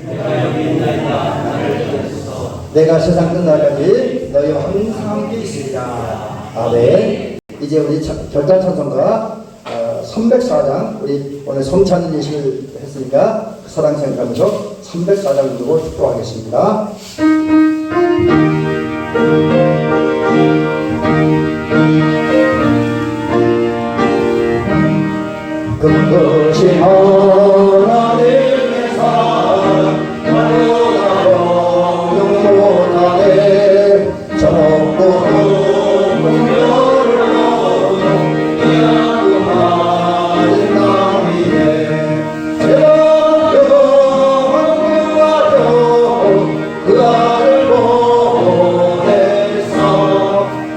내가 세상 끝날까지 너희와 항상 함께 있으리라. 아멘. 이제 우리 결단 찬송가 304장 우리 오늘 성찬 예식을 했으니까 그 사랑 생각하면서 304장 두고 축도하겠습니다. 그것이 하나님의 사랑 나보다 영영 못하네 저녁도 문별을 넣어 이야기하는 남이네 제가 한국와도 그 아를 보냈어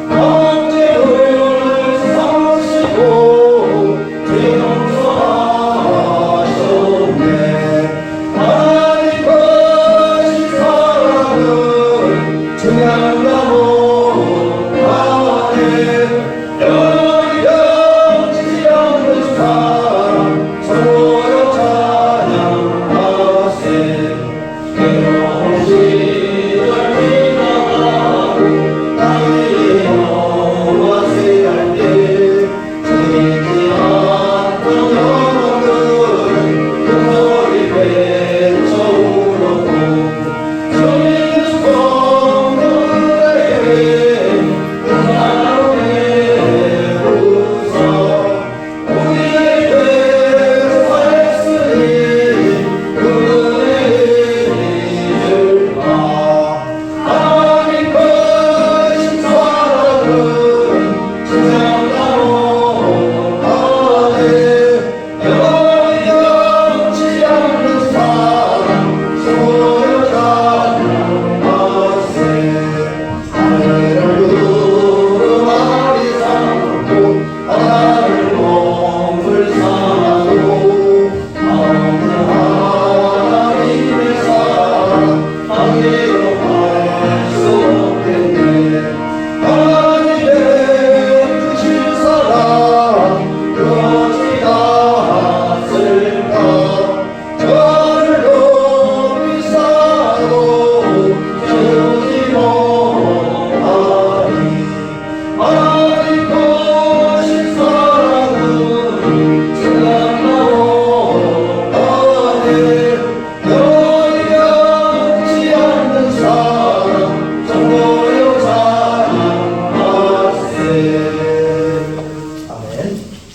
언제를 삼으시고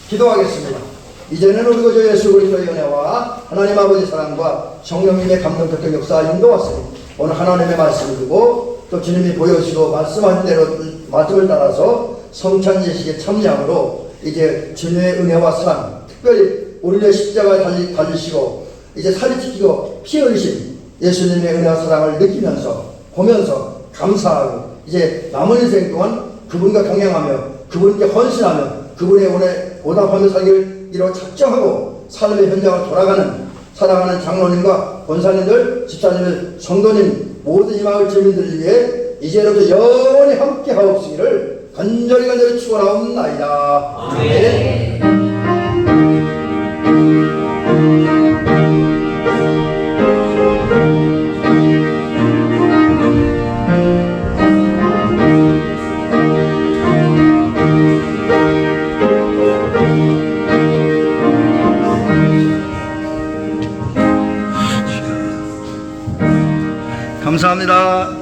기도하겠습니다. 이제는 우리 구주 예수 그리스도의 은혜와 하나님 아버지 사랑과 성령님의 감동 교통 역사 인도하시니 오늘 하나님의 말씀을 두고 또 주님이 보여주시고 말씀하신 대로 말씀을 따라서 성찬 예식의 참여함으로 이제 주님의 은혜와 사랑, 특별히 우리의 십자가에 달리시고 이제 살이 찢기고 피 흘리신 예수님의 은혜와 사랑을 느끼면서 보면서 감사하고 이제 남은 인생 동안 그분과 경영하며 그분께 헌신하며 그분의 은혜 보답하며 살기를 이로 작정하고 삶의 현장을 돌아가는 사랑하는 장로님과 권사님들, 집사님들, 성도님 모든 이 마을 주민들을 위해 이제로부터 영원히 함께 하옵시기를 간절히 축원하옵나이다. 아멘. 감사합니다.